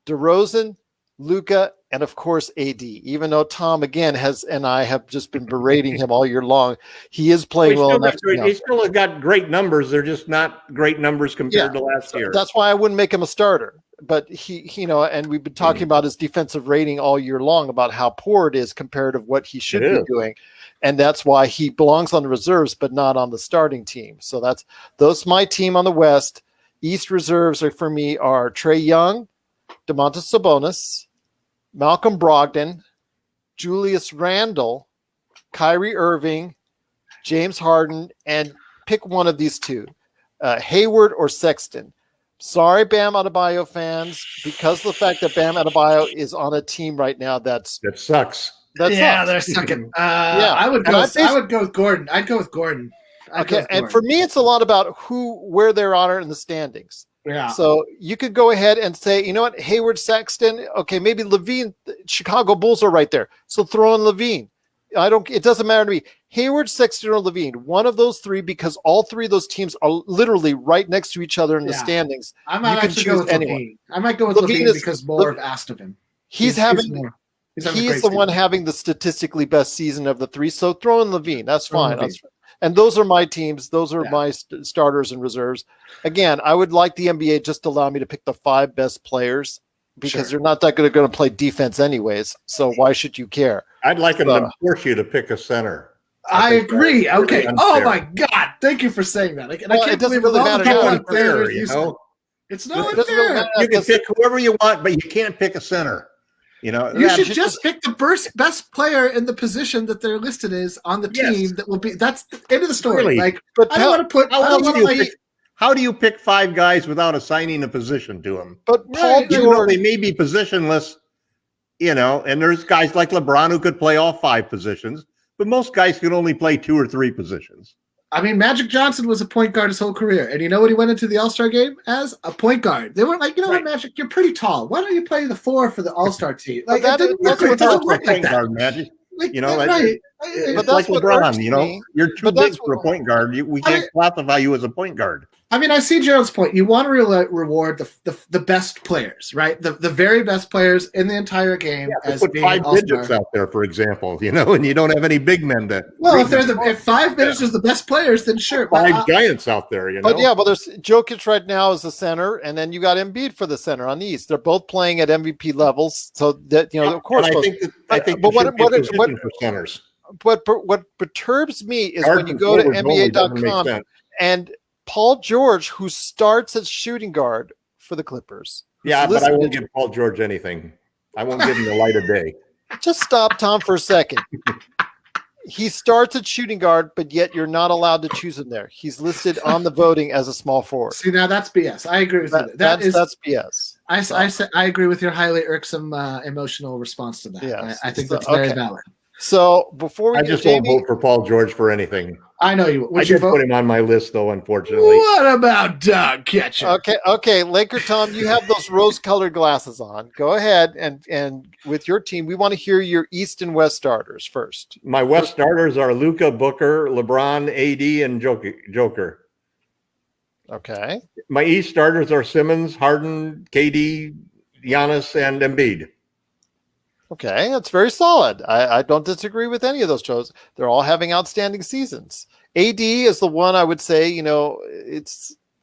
DeRozan, Luka, and of course AD. Even though Tom again I have just been berating him all year long, he is playing well enough. He still has got great numbers. They're just not great numbers compared to last year. That's why I wouldn't make him a starter. But he, and we've been talking about his defensive rating all year long about how poor it is compared to what he should be doing. And that's why he belongs on the reserves, but not on the starting team. So those my team on the West. East reserves for me are Trae Young, Domantas Sabonis, Malcolm Brogdon, Julius Randle, Kyrie Irving, James Harden, and pick one of these 2, Hayward or Sexton. Sorry, Bam Adebayo fans, because of the fact that Bam Adebayo is on a team right now that sucks. They're sucking. I would go with Gordon. I'd go with Gordon. And for me, it's a lot about where they're on in the standings. Yeah. So you could go ahead and say, you know what, Hayward, Sexton. Okay, maybe Levine. Chicago Bulls are right there, so throw in Levine. It doesn't matter to me. Hayward, Sexton, or Levine, one of those three, because all three of those teams are literally right next to each other in the standings. I might actually go with Levine. I might go with Levine because more have asked of him. He is the one having the statistically best season of the three. So throw in Levine. That's fine. And those are my teams. Those are my starters and reserves. Again, I would like the NBA just to allow me to pick the 5 best players because they're not that going to play defense anyways. So why should you care? I'd like them to force you to pick a center. I agree. Okay. Oh my God! Thank you for saying that. And I can't believe really matter. Unfair, you know? It's not unfair. You can pick whoever you want, but you can't pick a center. You know, you should just pick the best player in the position that they're listed as on the team. That will be. That's the end of the story. Really? Like, but I don't want to put. How do you pick 5 guys without assigning a position to them? But Paul George, they may be positionless, you know, and there's guys like LeBron who could play all 5 positions, but most guys can only play 2 or 3 positions. I mean, Magic Johnson was a point guard his whole career, and you know what he went into the All-Star game as? A point guard. They weren't like, you know what, Magic, you're pretty tall. Why don't you play the 4 for the All-Star team? Like that's it doesn't work like that. Guard, Magic. Like, you know, right. It's like LeBron. You know, you're too big for a point guard. We can't classify you as a point guard. I mean, I see Gerald's point. You want to reward the best players, right? The very best players in the entire game. As put being 5 midgets out there, for example, you know, and you don't have any big men to. Well, if 5 midgets is the best players, then sure. 5 giants out there, you know. But there's Jokic right now as the center, and then you got Embiid for the center on the East. They're both playing at MVP levels, so that of course. I think but what for centers. What perturbs me is when you go to NBA.com and Paul George, who starts at shooting guard for the Clippers. Yeah, but I won't give Paul George anything. I won't give him the light of day. Just stop, Tom, for a second. He starts at shooting guard, but yet you're not allowed to choose him there. He's listed on the voting as a small forward. See, now that's BS. I agree with that. That's BS. I agree with your highly irksome emotional response to that. Yes. I think that's very valid. So before we won't vote for Paul George for anything. I know you. I did put him on my list, though. Unfortunately. What about Doug Ketchum? Okay, LakerTom, you have those rose-colored glasses on. Go ahead and with your team, we want to hear your East and West starters first. My West starters are Luka, Booker, LeBron, AD, and Joker. Okay. My East starters are Simmons, Harden, KD, Giannis, and Embiid. Okay, that's very solid. I don't disagree with any of those shows. They're all having outstanding seasons. AD is the one I would say,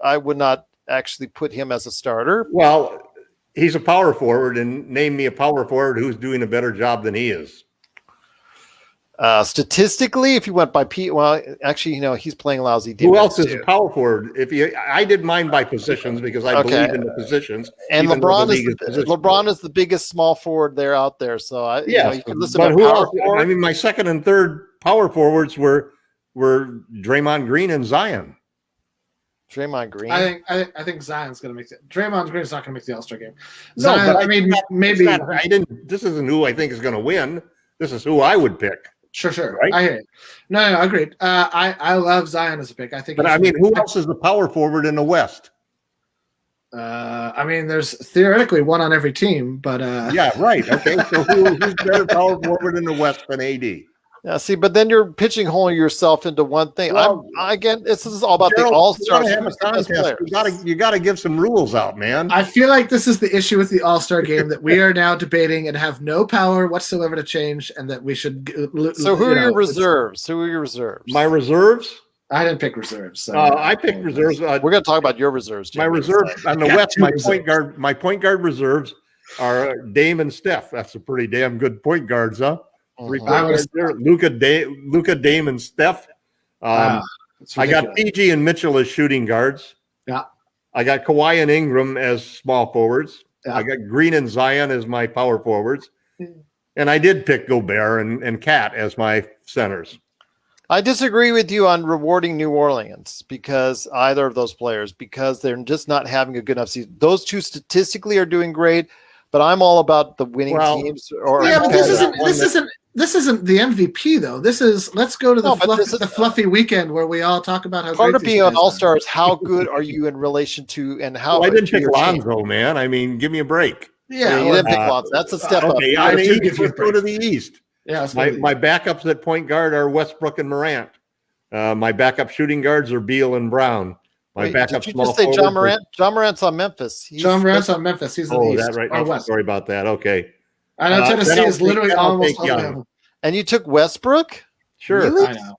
I would not actually put him as a starter. Well, he's a power forward, and name me a power forward who's doing a better job than he is. Statistically, if you went by he's playing lousy defense. Who else is a power forward? I did mine by positions because I believe in the positions. And LeBron is the biggest small forward out there. So you can listen but to who else? I mean, my second and third power forwards were Draymond Green and Zion. Draymond Green. I think Zion's going to make it. Draymond Green's not going to make the All-Star game. Zion, no, but maybe. This isn't who I think is going to win. This is who I would pick. Sure. Right? I hear it. No, agreed. I love Zion as a pick. I think. But I mean, who else is the power forward in the West? I mean, there's theoretically one on every team, but yeah, right. Okay, so who's better power forward in the West than AD? Yeah, see, but then you're pigeonholing yourself into one thing. Well, this is all about Gerald, the all-stars. You got to give some rules out, man. I feel like this is the issue with the all-star game that we are now debating and have no power whatsoever to change, and that we should. So who are your reserves? Who are your reserves? My reserves? I didn't pick reserves. So I picked reserves. We're going to talk about your reserves. Jim. My reserves on the West. My point guard reserves are Dame and Steph. That's a pretty damn good point guards, huh? Luka, Dame, and Steph. I got PG and Mitchell as shooting guards. Yeah. I got Kawhi and Ingram as small forwards. Yeah. I got Green and Zion as my power forwards. And I did pick Gobert and Cat as my centers. I disagree with you on rewarding New Orleans because either of those players, because they're just not having a good enough season. Those two statistically are doing great, but I'm all about the winning teams. But this isn't the MVP though. Let's go to the fluffy weekend where we all talk about how part of being an all-star is how good are you in relation to and how. Well, I didn't pick Lonzo, man. I mean, give me a break. Yeah, you didn't pick Lonzo. That's a step up. I mean, let's go to the East. Yeah, it's My backups at point guard are Westbrook and Morant. My backup shooting guards are Beal and Brown. My Wait, backup did you small just say forwards John are- Morant? John Morant's on Memphis. John Morant's on Memphis. He's in the Oh, East that right. or Oh, West. sorry about that. Okay. I know Tennessee then I'll is literally take- then I'll almost take Young. Alabama. And you took Westbrook? Sure. Really? I know.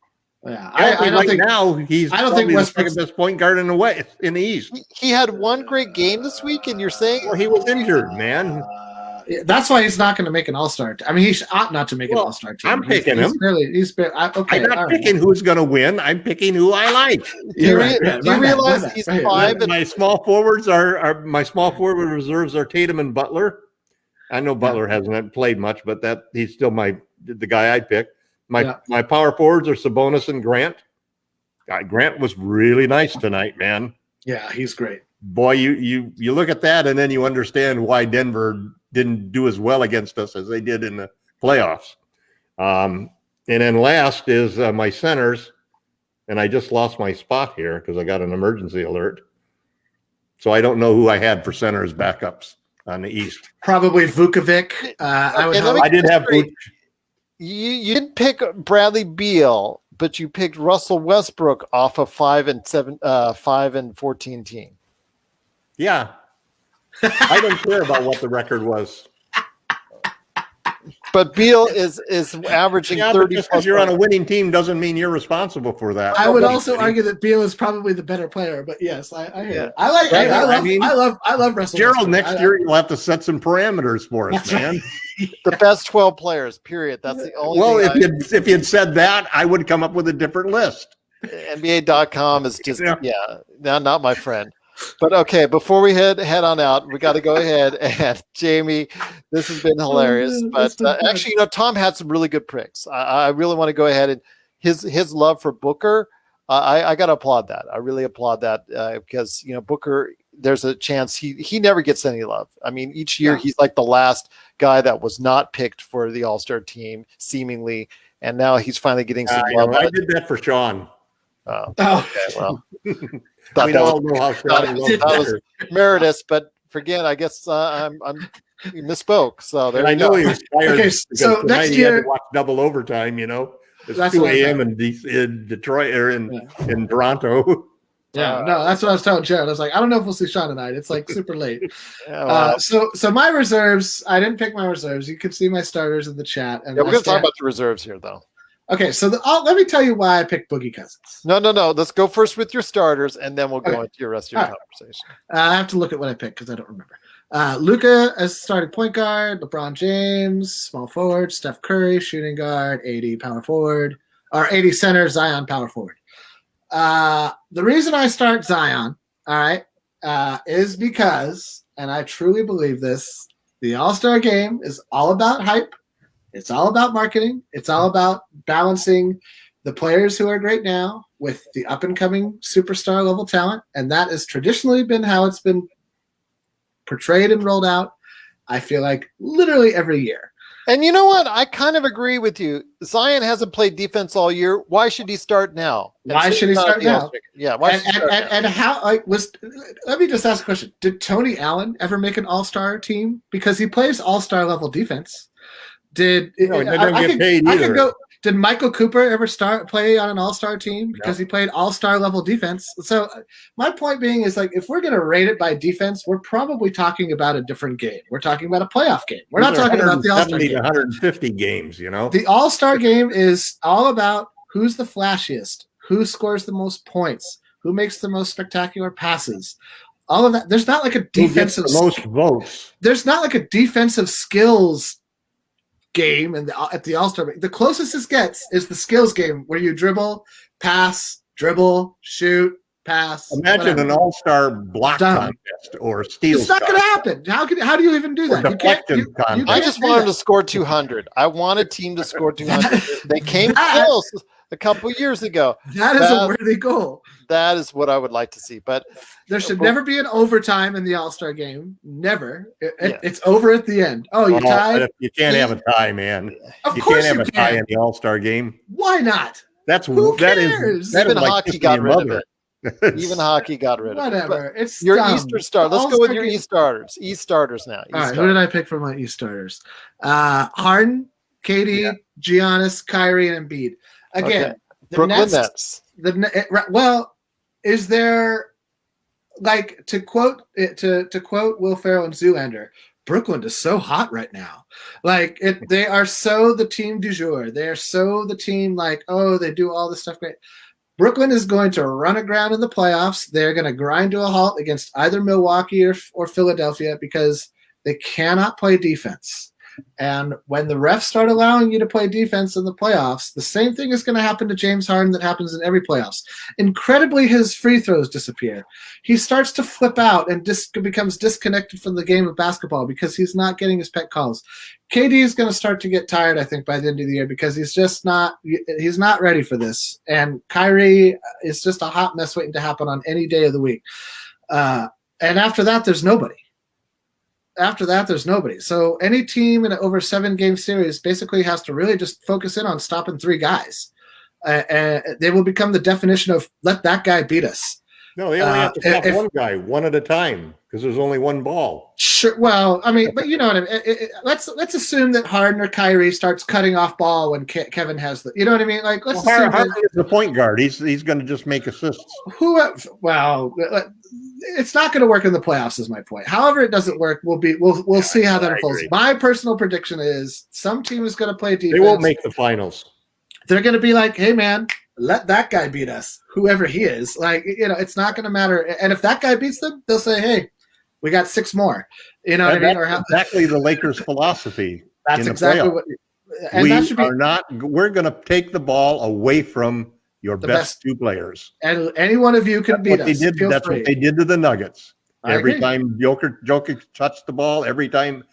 Yeah, I don't right think now he's I don't probably think the Westbrook's- second best point guard in the West, in the East. He had one great game this week, and you're saying Well, he was injured, man. that's why he's not going to make an All-Star. I mean, he ought not to make an Well, All-Star team. I'm picking him. Okay, I'm not all right. picking who's going to win. I'm picking who I like. do you, right, re- yeah, do you my bad, realize my bad. he's Right, five and My small forwards are my small forward reserves are Tatum and Butler. I know Butler hasn't played much, but that he's still the guy I'd pick. My power forwards are Sabonis and Grant. Grant was really nice tonight, man. Yeah, he's great. Boy, you look at that and then you understand why Denver didn't do as well against us as they did in the playoffs. And then last is my centers, and I just lost my spot here because I got an emergency alert. So I don't know who I had for centers backups on the East. Probably Vukovic. I did have Vooch. you didn't pick Bradley Beal, but you picked Russell Westbrook off a 5-14 team. Yeah. I don't care about what the record was. But Beal is averaging Yeah, but 30 just plus because you're on a points. winning team doesn't mean you're responsible for that. I would also argue that Beal is probably the better player, but yes, I hear Yeah. it. I like. Right, I I mean, love Russell. Gerald, Westbrook. next year you'll have to set some parameters for us, That's right. man. The best 12 players, period. That's the only Well, thing if you'd said that, I would come up with a different list. NBA.com is just, Yeah. not my friend. But okay, before we head on out, we got to go ahead and Jamie, this has been hilarious. But actually, Tom had some really good picks. I really want to go ahead and his love for Booker. I got to applaud that. I really applaud that because Booker, there's a chance he never gets any love. I mean, each year he's like the last guy that was not picked for the All-Star team, seemingly, and now he's finally getting some love. I did that for Sean. Oh, okay, well. We all know how Sean was meritorious, but forget. I guess I'm misspoke. So there I you know go. he was tired. Okay, because so tonight next he had year- to watch double overtime. It's That's 2 what I a.m. in Detroit or in Toronto. Yeah, no, that's what I was telling Jared. I was like, I don't know if we'll see Sean tonight. It's like super late. Yeah, well, So my reserves, I didn't pick my reserves. You can see my starters in the chat. And we're going to talk about the reserves here, though. Okay, so let me tell you why I picked Boogie Cousins. No. Let's go first with your starters, and then we'll go into your rest of your conversation. I have to look at what I picked because I don't remember. Luka as starting point guard, LeBron James, small forward, Steph Curry, shooting guard, 80 power forward, or 80 center, Zion power forward. The reason I start Zion, all right, is because, and I truly believe this, the All-Star game is all about hype. It's all about marketing. It's all about balancing the players who are great now with the up-and-coming superstar level talent, and that has traditionally been how it's been portrayed and rolled out, I feel like, literally every year. And you know what? I kind of agree with you. Zion hasn't played defense all year. Why should he start now? Why should he start now? Yeah. Why should he start now? And how let me just ask a question. Did Tony Allen ever make an all-star team? Because he plays all-star level defense. He doesn't get paid either. Did Michael Cooper ever play on an all-star team? Because he played all-star level defense. So my point being is, like, if we're going to rate it by defense, we're probably talking about a different game. We're talking about a playoff game. We're not talking about the all-star game. 150 games, The all-star game is all about who's the flashiest, who scores the most points, who makes the most spectacular passes. All of that. There's not like a defensive the most votes. There's not like a defensive skills game at the All-Star. The closest this gets is the skills game where you dribble, pass, dribble, shoot, pass. Imagine an all-star block contest or steal. It's not going to happen. How do you even do that? I just wanted to score 200. I want a team to score 200. They came close a couple years ago. That is a worthy goal. That is what I would like to see. But there should never be an overtime in the All-Star game. Never. It's over at the end. Oh, you tied? You can't have a tie, man. Of you course can't have a tie in the All-Star game. Why not? Who cares? Even hockey got rid of it. Even hockey got rid of it. Whatever. It's your dumb. Eastern star. Let's go with your East starters. East starters now. All right. Who did I pick for my East starters? Harden, KD, Giannis, Kyrie, and Embiid. Again, Okay. Brooklyn Nets. Nets. Well, is there like to quote Will Ferrell and Zoolander? Brooklyn is so hot right now. Like they are so the team du jour. They are so the team like, oh, they do all this stuff great. Brooklyn is going to run aground in the playoffs. They're going to grind to a halt against either Milwaukee or Philadelphia because they cannot play defense. And when the refs start allowing you to play defense in the playoffs, the same thing is going to happen to James Harden that happens in every playoffs. Incredibly, his free throws disappear. He starts to flip out and becomes disconnected from the game of basketball because he's not getting his pet calls. KD is going to start to get tired, I think, by the end of the year because he's not ready for this. And Kyrie is just a hot mess waiting to happen on any day of the week. And after that, there's nobody. So any team in an over 7-game series basically has to really just focus in on stopping 3 guys. And they will become the definition of let that guy beat us. No, they only have to stop one guy one at a time because there's only one ball. Sure. Well, I mean, but you know what I mean. Let's assume that Harden or Kyrie starts cutting off ball when Kevin has the. You know what I mean? Like let's assume Harden is the point guard. He's going to just make assists. It's not going to work in the playoffs. Is my point. However, it doesn't work. We'll see how that unfolds. My personal prediction is some team is going to play defense. They won't make the finals. They're going to be like, hey man, let that guy beat us, whoever he is. Like, you know, it's not going to matter. And if that guy beats them, they'll say, hey, we got 6 more. You know what I mean? Or exactly the Lakers' philosophy. That's exactly what. And we're going to take the ball away from your best 2 players. And any one of you can beat us. That's what they did to the Nuggets. Every time Jokic touched the ball, every time.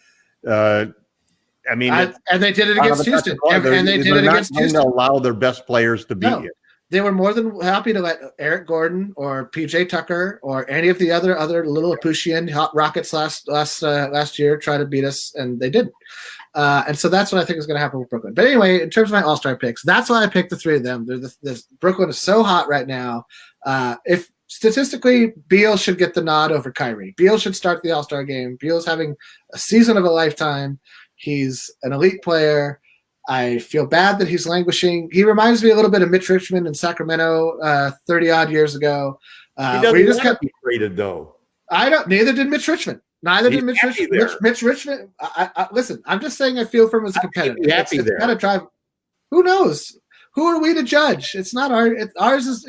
And they did it against Houston. And they did it against Houston. To allow their best players to beat you. They were more than happy to let Eric Gordon or PJ Tucker or any of the other little Lapushian hot rockets last year try to beat us, and they didn't. And so that's what I think is going to happen with Brooklyn. But anyway, in terms of my All-Star picks, that's why I picked the 3 of them. Brooklyn is so hot right now. If statistically, Beal should get the nod over Kyrie. Beal should start the All-Star game. Beal's having a season of a lifetime. He's an elite player. I feel bad that he's languishing. He reminds me a little bit of Mitch Richmond in Sacramento 30-odd years ago. He doesn't want to be traded, though. Neither did Mitch Richmond. Mitch Richmond. Listen, I'm just saying I feel for him as a competitor. It's got to drive. Who knows? Who are we to judge? It's not ours is,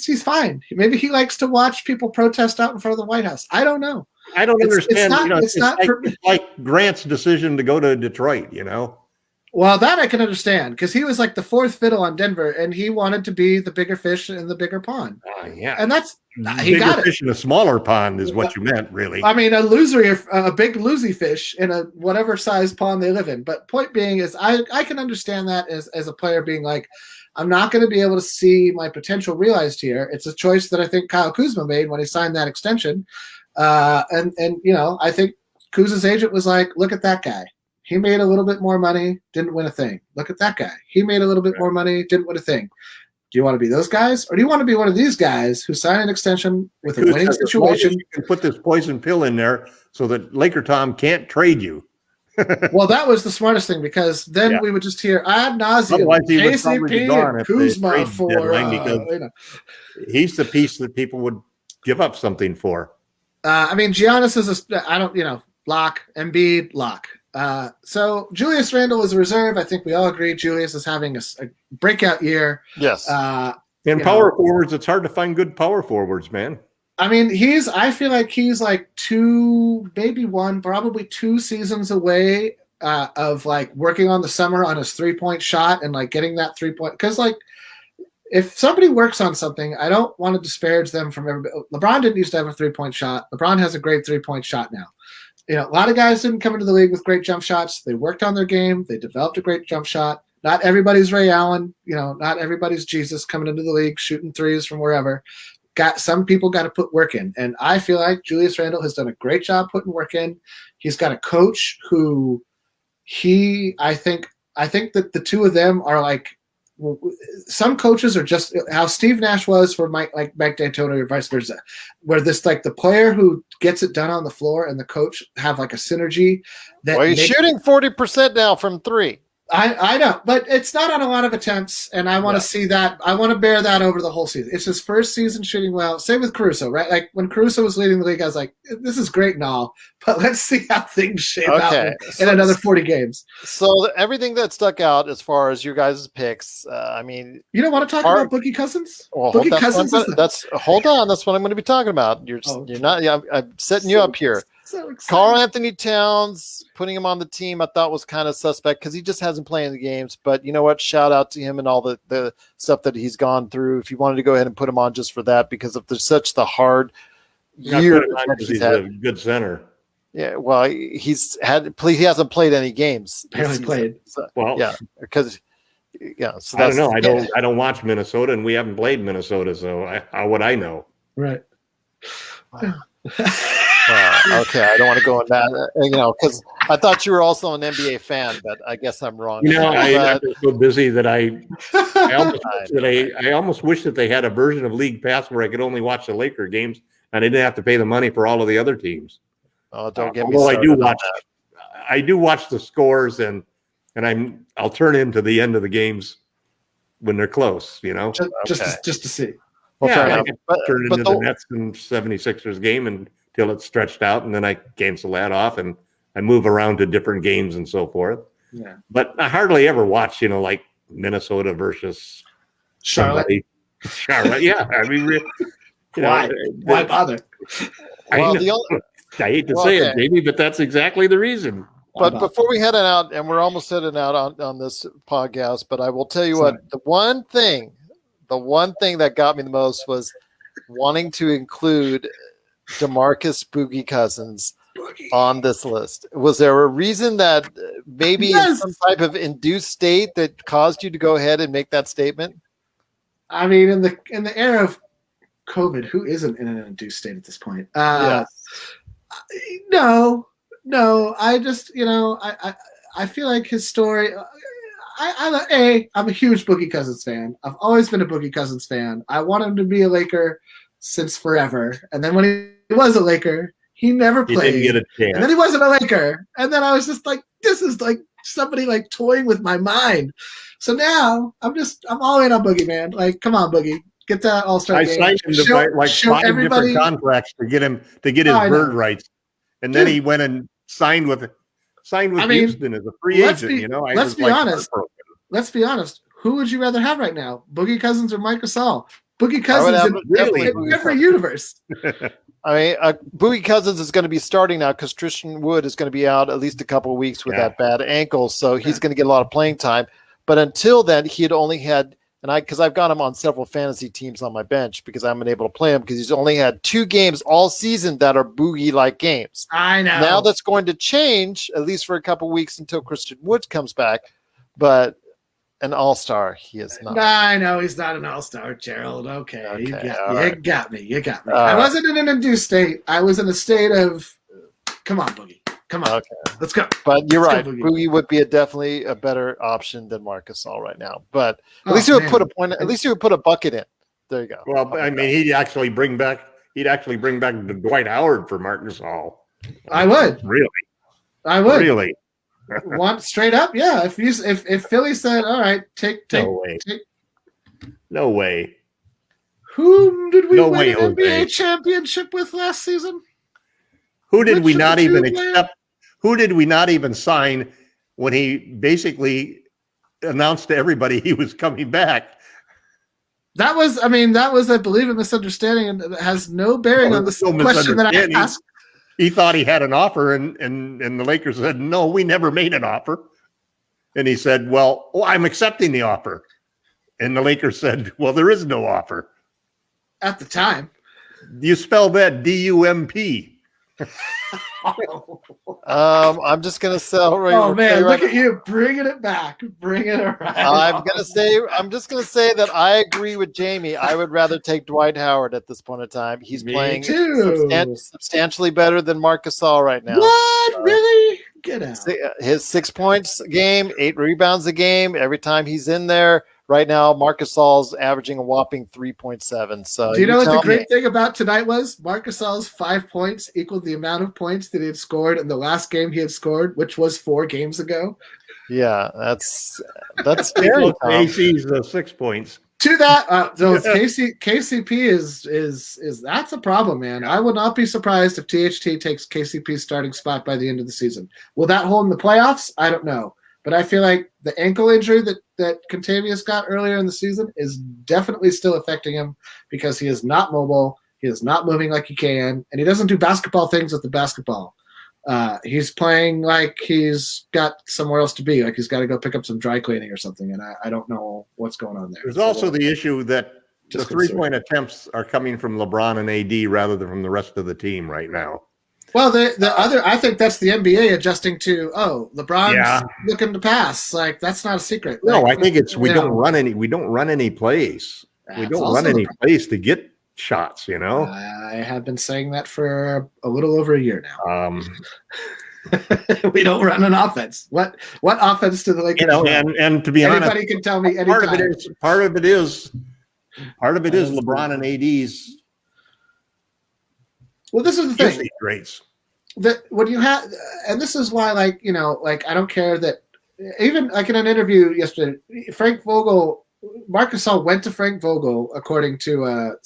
he's fine. Maybe he likes to watch people protest out in front of the White House. I don't know. I don't understand. It's like Grant's decision to go to Detroit, Well, that I can understand because he was like the 4th fiddle on Denver, and he wanted to be the bigger fish in the bigger pond. Yeah, and that's he got it. Fish in a smaller pond is what you meant, really. I mean, a big loosey fish in a whatever size pond they live in. But point being is, I can understand that as a player being like, I'm not going to be able to see my potential realized here. It's a choice that I think Kyle Kuzma made when he signed that extension. And I think Kuz's agent was like, look at that guy. He made a little bit more money, didn't win a thing. Look at that guy. He made a little bit more money, didn't win a thing. Do you want to be those guys? Or do you want to be one of these guys who sign an extension with a winning situation? You can put this poison pill in there so that LakerTom can't trade you. Well, that was the smartest thing because then we would just hear ad nauseum KCP and Kuzma for he's the piece that people would give up something for. Giannis is lock. Embiid, lock. So Julius Randle is a reserve. I think we all agree Julius is having a breakout year. Yes. In power forwards, it's hard to find good power forwards, man. I feel like he's like 2, maybe 1, probably 2 seasons away of like working on the summer on his 3-point shot and like getting that 3-point. Because like if somebody works on something, I don't want to disparage them from everybody. LeBron didn't used to have a 3-point shot. LeBron has a great 3-point shot now. A lot of guys didn't come into the league with great jump shots. They worked on their game. They developed a great jump shot. Not everybody's Ray Allen. Not everybody's Jesus coming into the league shooting threes from wherever. Some people got to put work in. And I feel like Julius Randle has done a great job putting work in. He's got a coach who I think that the 2 of them are like some coaches are just how Steve Nash was for Mike D'Antoni or vice versa, where this like the player who gets it done on the floor and the coach have like a synergy. Well, he's shooting 40% now from three. I know, but it's not on a lot of attempts, and I want to see that. I want to bear that over the whole season. It's his first season shooting well. Same with Caruso, right? Like when Caruso was leading the league, I was like, this is great and all, but let's see how things shape out in another 40 games. So everything that stuck out as far as your guys' picks, I mean, you don't want to talk about Boogie Cousins? Well, hold on. That's what I'm going to be talking about. You're not. Yeah, I'm setting you up here. So Karl Anthony Towns, putting him on the team, I thought was kind of suspect because he just hasn't played in the games. But you know what? Shout out to him and all the stuff that he's gone through. If you wanted to go ahead and put him on just for that, because of such the hard year he's a good center. Yeah, well, he hasn't played any games. Barely played. So, because So I don't know. I don't watch Minnesota, and we haven't played Minnesota, so how would I know? Right. Okay, I don't want to go on that, because I thought you were also an NBA fan, but I guess I'm wrong. I'm so busy that I almost wish that they had a version of League Pass where I could only watch the Laker games and I didn't have to pay the money for all of the other teams. Oh, don't get me started. I do watch the scores and I'll turn into the end of the games when they're close, just to see. Well, I can turn into the Nets and 76ers game until it's stretched out, and then I cancel that off and I move around to different games and so forth. Yeah. But I hardly ever watch, like Minnesota versus Charlotte. Charlotte, yeah. I mean, why bother? I hate to say it, Jamie, but that's exactly the reason. But before we head out, and we're almost heading out on this podcast, but I will tell you what, the one thing that got me the most was wanting to include DeMarcus Boogie Cousins on this list. Was there a reason that maybe in some type of induced state that caused you to go ahead and make that statement? I mean, in the era of COVID, who isn't in an induced state at this point? No. I just, I feel like his story. I'm a huge Boogie Cousins fan. I've always been a Boogie Cousins fan. I want him to be a Laker since forever. And then when he was a Laker, he never played. He didn't get a chance. And then he wasn't a Laker. And then I was just like, this is like somebody like toying with my mind. So now I'm all in on Boogie, man. Like, come on, Boogie. Get that All-Star game. I signed him to buy five different contracts to get his bird rights. And then he went and signed with Houston as a free agent. Let's be honest. Let's be honest. Who would you rather have right now, Boogie Cousins or Mike Gasol? Boogie Cousins in every universe. I mean, Boogie Cousins is going to be starting now because Christian Wood is going to be out at least a couple of weeks with that bad ankle, so he's going to get a lot of playing time. But until then, he had only had, because I've got him on several fantasy teams on my bench because I'm unable to play him because he's only had 2 games all season that are Boogie-like games. I know. Now that's going to change, at least for a couple of weeks until Christian Wood comes back, but an all-star he is not. I know he's not an all-star, Gerald. Okay. You got me. I wasn't in an induced state. I was in a state of, come on, Boogie. Come on. Okay. Let's go. But you're right. Boogie would be definitely a better option than Marc Gasol right now. But at least he would put a point. At least he would put a bucket in. There you go. Well, I mean, he'd actually bring back Dwight Howard for Marc Gasol. I would. Really? I would. Really? Want straight up? Yeah. If Philly said, all right, take. No way. Whom did we win an NBA championship with last season? Who did we not even accept? Who did we not even sign when he basically announced to everybody he was coming back? That was, I believe, a misunderstanding, and it has no bearing on the question that I asked. He thought he had an offer, and the Lakers said, no, we never made an offer. And he said, well, I'm accepting the offer. And the Lakers said, well, there is no offer. At the time. You spell that D-U-M-P. I'm just gonna say. Oh man, look at you bringing it back, bringing it around. I'm just gonna say that I agree with Jamie. I would rather take Dwight Howard at this point in time. He's playing substantially better than Marc Gasol right now. What? Really? Get out. His 6 points a game, 8 rebounds a game. Every time he's in there, Right now, Marc Gasol's averaging a whopping 3.7. So do you know what the tell great me. thing about tonight was? Marc Gasol's 5 points equaled the amount of points that he had scored in the last game he had scored, which was 4 games ago. Yeah, that's scary. Tom. AC's 6 points. To that, so KCP is that's a problem, man. I would not be surprised if THT takes KCP's starting spot by the end of the season. Will that hold in the playoffs? I don't know. But I feel like the ankle injury that Contavious got earlier in the season is definitely still affecting him because he is not mobile, he is not moving like he can, and he doesn't do basketball things with the basketball. He's playing like he's got somewhere else to be, like he's got to go pick up some dry cleaning or something, and I don't know what's going on there. There's also the issue that the 3-point attempts are coming from LeBron and AD rather than from the rest of the team right now. Well, the other, I think that's the NBA adjusting to, LeBron's looking to pass. Like, that's not a secret. No, like, I think it's we don't run any plays. We don't run any plays to get shots, I have been saying that for a little over a year now. We don't run an offense. What offense do the Lakers run? And to be anybody honest, can tell me anytime. Part of it is LeBron and AD's. Well, this is the thing. Rates. That when you have, and this is why, I don't care that even like in an interview yesterday, Frank Vogel, Marc Gasol went to Frank Vogel, according to I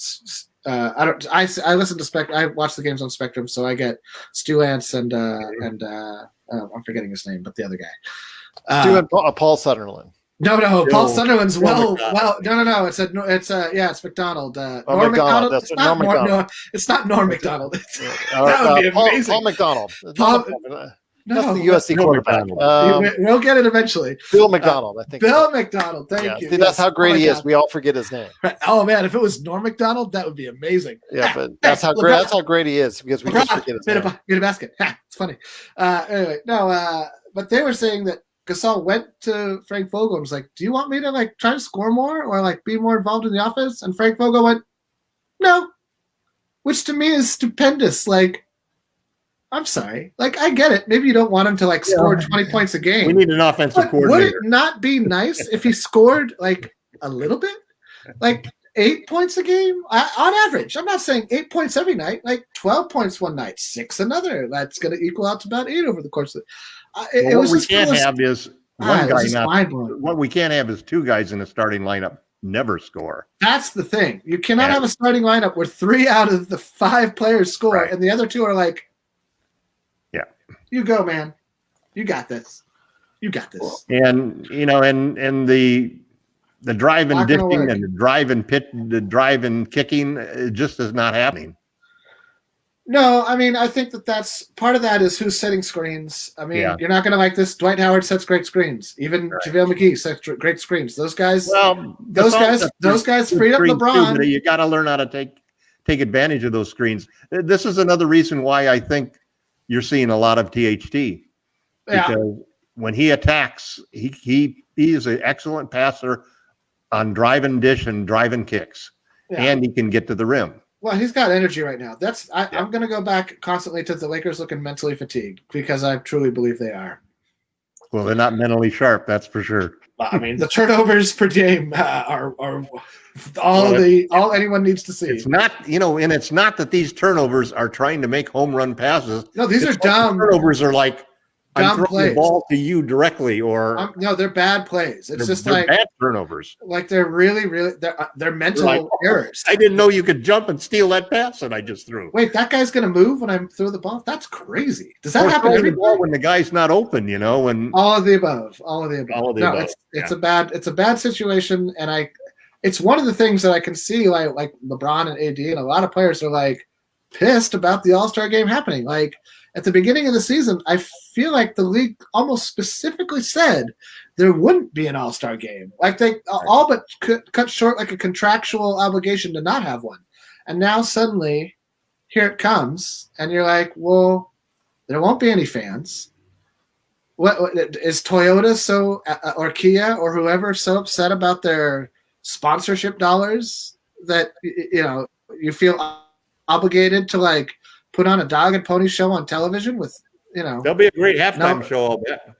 listen to I watch the games on Spectrum, so I get Stu Lance and I'm forgetting his name, but the other guy, Stu and Paul Sutherland. No, Paul Sutherland's no. It's McDonald. Norm McDonald. It's not Norm McDonald. No, it's not Norm McDonald. That would be amazing. Paul McDonald. That's the No, USC quarterback. We'll get it eventually. Bill McDonald, I think. Bill McDonald. Thank you. See, that's how great he is. We all forget his name. Oh man, if it was Norm McDonald, that would be amazing. Yeah, but that's how great. That's how great he is because we just forget his name. Get a basket. It's funny. Anyway, but they were saying that Gasol went to Frank Vogel and was like, "Do you want me to try to score more or be more involved in the offense?" And Frank Vogel went, "No," which to me is stupendous. I'm sorry. I get it. Maybe you don't want him to score 20 points a game. We need an offensive coordinator. Would it not be nice if he scored a little bit? 8 points a game on average. I'm not saying 8 points every night, 12 points one night, 6 another. That's going to equal out to about 8 over the course of it. What we can't have is one guy not. What we can't have is 2 guys in the starting lineup never score. That's the thing. You cannot have a starting lineup where 3 out of the 5 players score, right, and the other 2 are you go, man. You got this. You got this. And and the drive and dishing and the drive and kicking just is not happening. No, I think that's part of that is who's setting screens. You're not going to like this. Dwight Howard sets great screens. Even JaVale McGee sets great screens. Those guys. Well, those guys freed up LeBron. You got to learn how to take advantage of those screens. This is another reason why I think you're seeing a lot of THT because when he attacks, he is an excellent passer on drive and dish and drive and kicks, and he can get to the rim. Well, he's got energy right now. I'm going to go back constantly to the Lakers looking mentally fatigued because I truly believe they are. Well, they're not mentally sharp, that's for sure. The turnovers per game are all anyone needs to see. It's not, and it's not that these turnovers are trying to make home run passes. No, these are dumb. Turnovers are I'm throwing plays. The ball to you directly, or no, they're bad plays. It's just they're bad turnovers. They're really, really they're mental errors. I didn't know you could jump and steal that pass that I just threw. Wait, that guy's gonna move when I throw the ball? That's crazy. Does that happen every ball when the guy's not open? When all of the above. It's a bad situation, and it's one of the things that I can see like LeBron and AD and a lot of players are pissed about the All-Star game happening. At the beginning of the season, I feel like the league almost specifically said there wouldn't be an All-Star game. They all but cut short a contractual obligation to not have one. And now suddenly, here it comes, and you're well, there won't be any fans. What is Toyota or Kia or whoever so upset about their sponsorship dollars that you feel obligated to put on a dog and pony show on television with There'll be a great halftime show, I'll bet.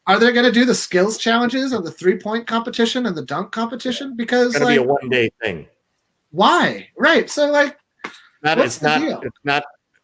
Are they going to do the skills challenges and the 3-point competition and the dunk competition? Because It's going to be a one-day thing. Why? Right. So like, what's the deal?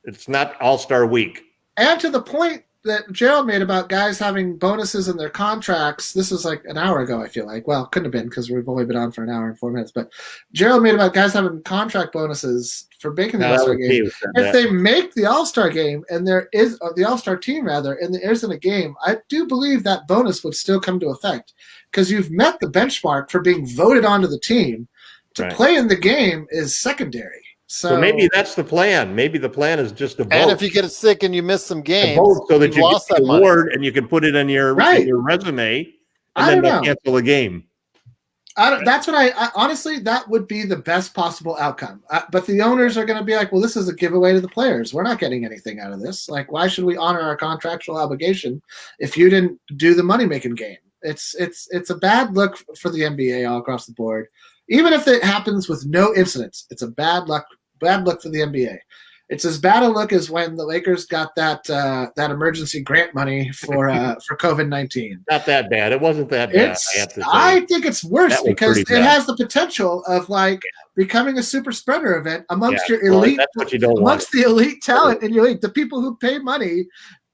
It's not All-Star Week. And to the point that Gerald made about guys having bonuses in their contracts, this was like an hour ago, I feel like. Well, couldn't have been because we've only been on for an hour and 4 minutes. But Gerald made about guys having contract bonuses for making the All-Star game. If they make the All-Star game and there is the All-Star team rather, and there isn't a game, I do believe that bonus would still come to effect because you've met the benchmark for being voted onto the team. To play in the game is secondary. So maybe that's the plan. Maybe the plan is just to vote. And if you get sick and you miss some games, so that you get the award and you can put it in your resume, and then they cancel the game. That's what I honestly, that would be the best possible outcome. But the owners are going to be like, well, this is a giveaway to the players. We're not getting anything out of this. Like, why should we honor our contractual obligation if you didn't do the money-making game? It's a bad look for the NBA all across the board. Even if it happens with no incidents, it's a bad look for the NBA. It's as bad a look as when the Lakers got that emergency grant money for COVID-19. Not that bad. It wasn't that bad. I think it's worse because it has the potential of like becoming a super spreader event amongst your elite, that's what you don't amongst the elite talent in your league, the people who pay money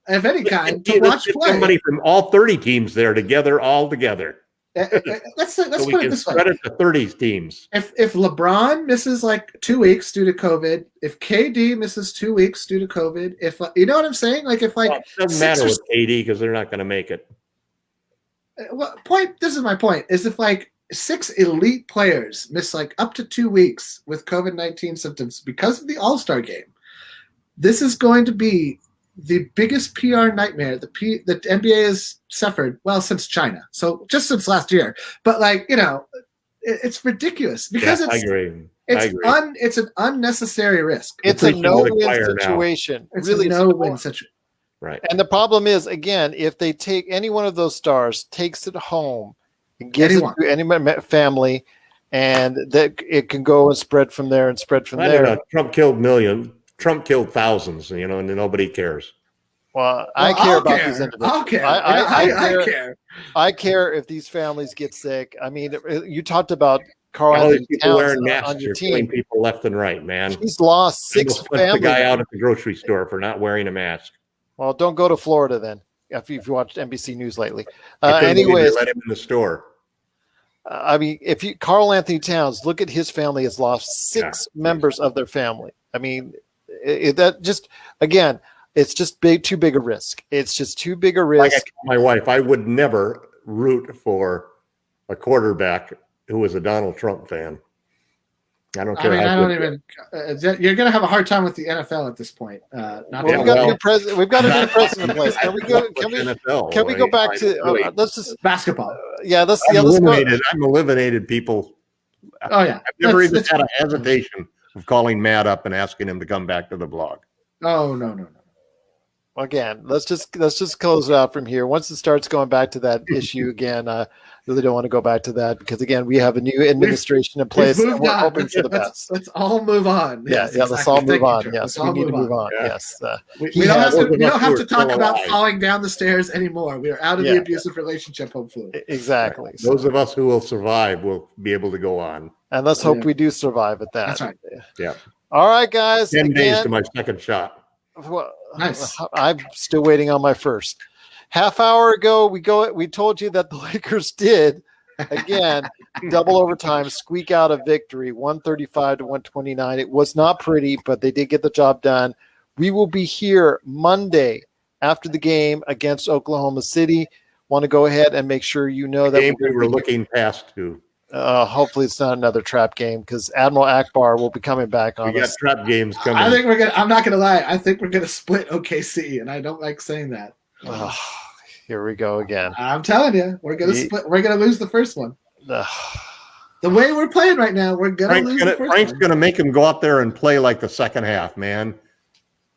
of any kind to watch play. Somebody from all 30 teams there together, all together. Let's so put it this way. Spread it to 30 teams. If LeBron misses like 2 weeks due to COVID, if KD misses 2 weeks due to COVID, if you know what I'm saying, like if like it doesn't matter with KD because they're not going to make it. This is my point: is if like 6 elite players miss like up to 2 weeks with COVID-19 symptoms because of the All-Star game, this is going to be the biggest PR nightmare the NBA has suffered, well, since China. So just since last year. But like, you know, it's ridiculous because I agree. It's an unnecessary risk. It's a no-win situation. It's really a no-win situation. Right. And the problem is, again, if they take any one of those stars, takes it home, and gives it to any family, and that it can go and spread from there and spread from there. Know. Trump killed millions. Trump killed thousands, you know, and nobody cares. Well, I care about these individuals. I'll care. I care. I care if these families get sick. I mean, you talked about Carl Anthony people wearing Towns masks on your are team. killing people left and right, man. He's lost 6 families. The guy out at the grocery store for not wearing a mask. Well, don't go to Florida then. If you've watched NBC News lately. Anyways, let him in the store. I mean, Carl Anthony Towns, look at his family has lost 6 members of their family. I mean, that just, again, it's just too big a risk. It's just too big a risk. Like I told my wife, I would never root for a quarterback who was a Donald Trump fan. I don't care. I don't even. You're going to have a hard time with the NFL at this point. We've got a new president. We've got a new president in place. Can we go? Can we go back to? Let's just basketball. Yeah, let's go. I'm eliminated people. Oh yeah, I've never even had a hesitation of calling Matt up and asking him to come back to the blog. Oh no. Again, let's just close it out from here. Once it starts going back to that issue again, I really don't want to go back to that because again, we have a new administration in place and we're hoping for the best. Let's all move on. Yeah, let's all move on. Yes, we need to move on. Yes, we don't have to talk about falling down the stairs anymore. We are out of the abusive relationship, hopefully. Exactly. Right. Those of us who will survive will be able to go on. And let's hope we do survive at that. That's right. Yeah. All right, guys. 10 days to my second shot. Well, nice. I'm still waiting on my first. Half hour ago, we told you that the Lakers did again double overtime, squeak out a victory, 135 to 129. It was not pretty, but they did get the job done. We will be here Monday after the game against Oklahoma City. Want to go ahead and make sure you know that game we were looking past to. Hopefully it's not another trap game because Admiral Akbar will be coming back on. We got trap games coming. I think I'm not gonna lie. I think we're gonna split OKC, and I don't like saying that. Oh, here we go again. I'm telling you, we're gonna split. We're gonna lose the first one. The way we're playing right now, we're gonna lose the first one. Frank's gonna make him go out there and play like the second half, man.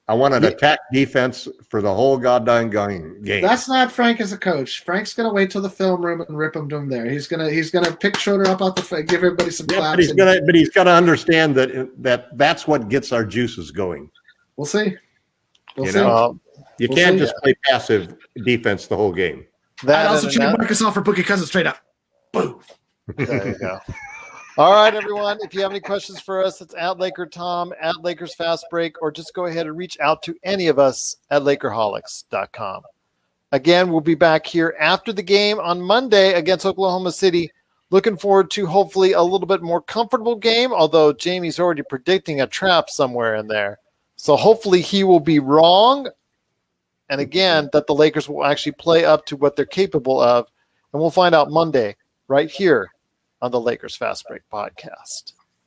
I want an attack defense for the whole goddamn game. That's not Frank as a coach. Frank's gonna wait till the film room and rip him to him there. He's gonna pick Schroeder up out the give everybody some claps. But he's gotta understand that's what gets our juices going. We'll see. You can't just play passive defense the whole game. I'd also trade Marcus off for Boogie Cousins straight up. Boom. There you go. All right, everyone. If you have any questions for us, it's at LakerTom, at Lakers Fast Break, or just go ahead and reach out to any of us at Lakerholics.com. Again, we'll be back here after the game on Monday against Oklahoma City. Looking forward to hopefully a little bit more comfortable game, although Jamie's already predicting a trap somewhere in there. So hopefully he will be wrong. And again, that the Lakers will actually play up to what they're capable of. And we'll find out Monday right here on the Lakers Fast Break podcast.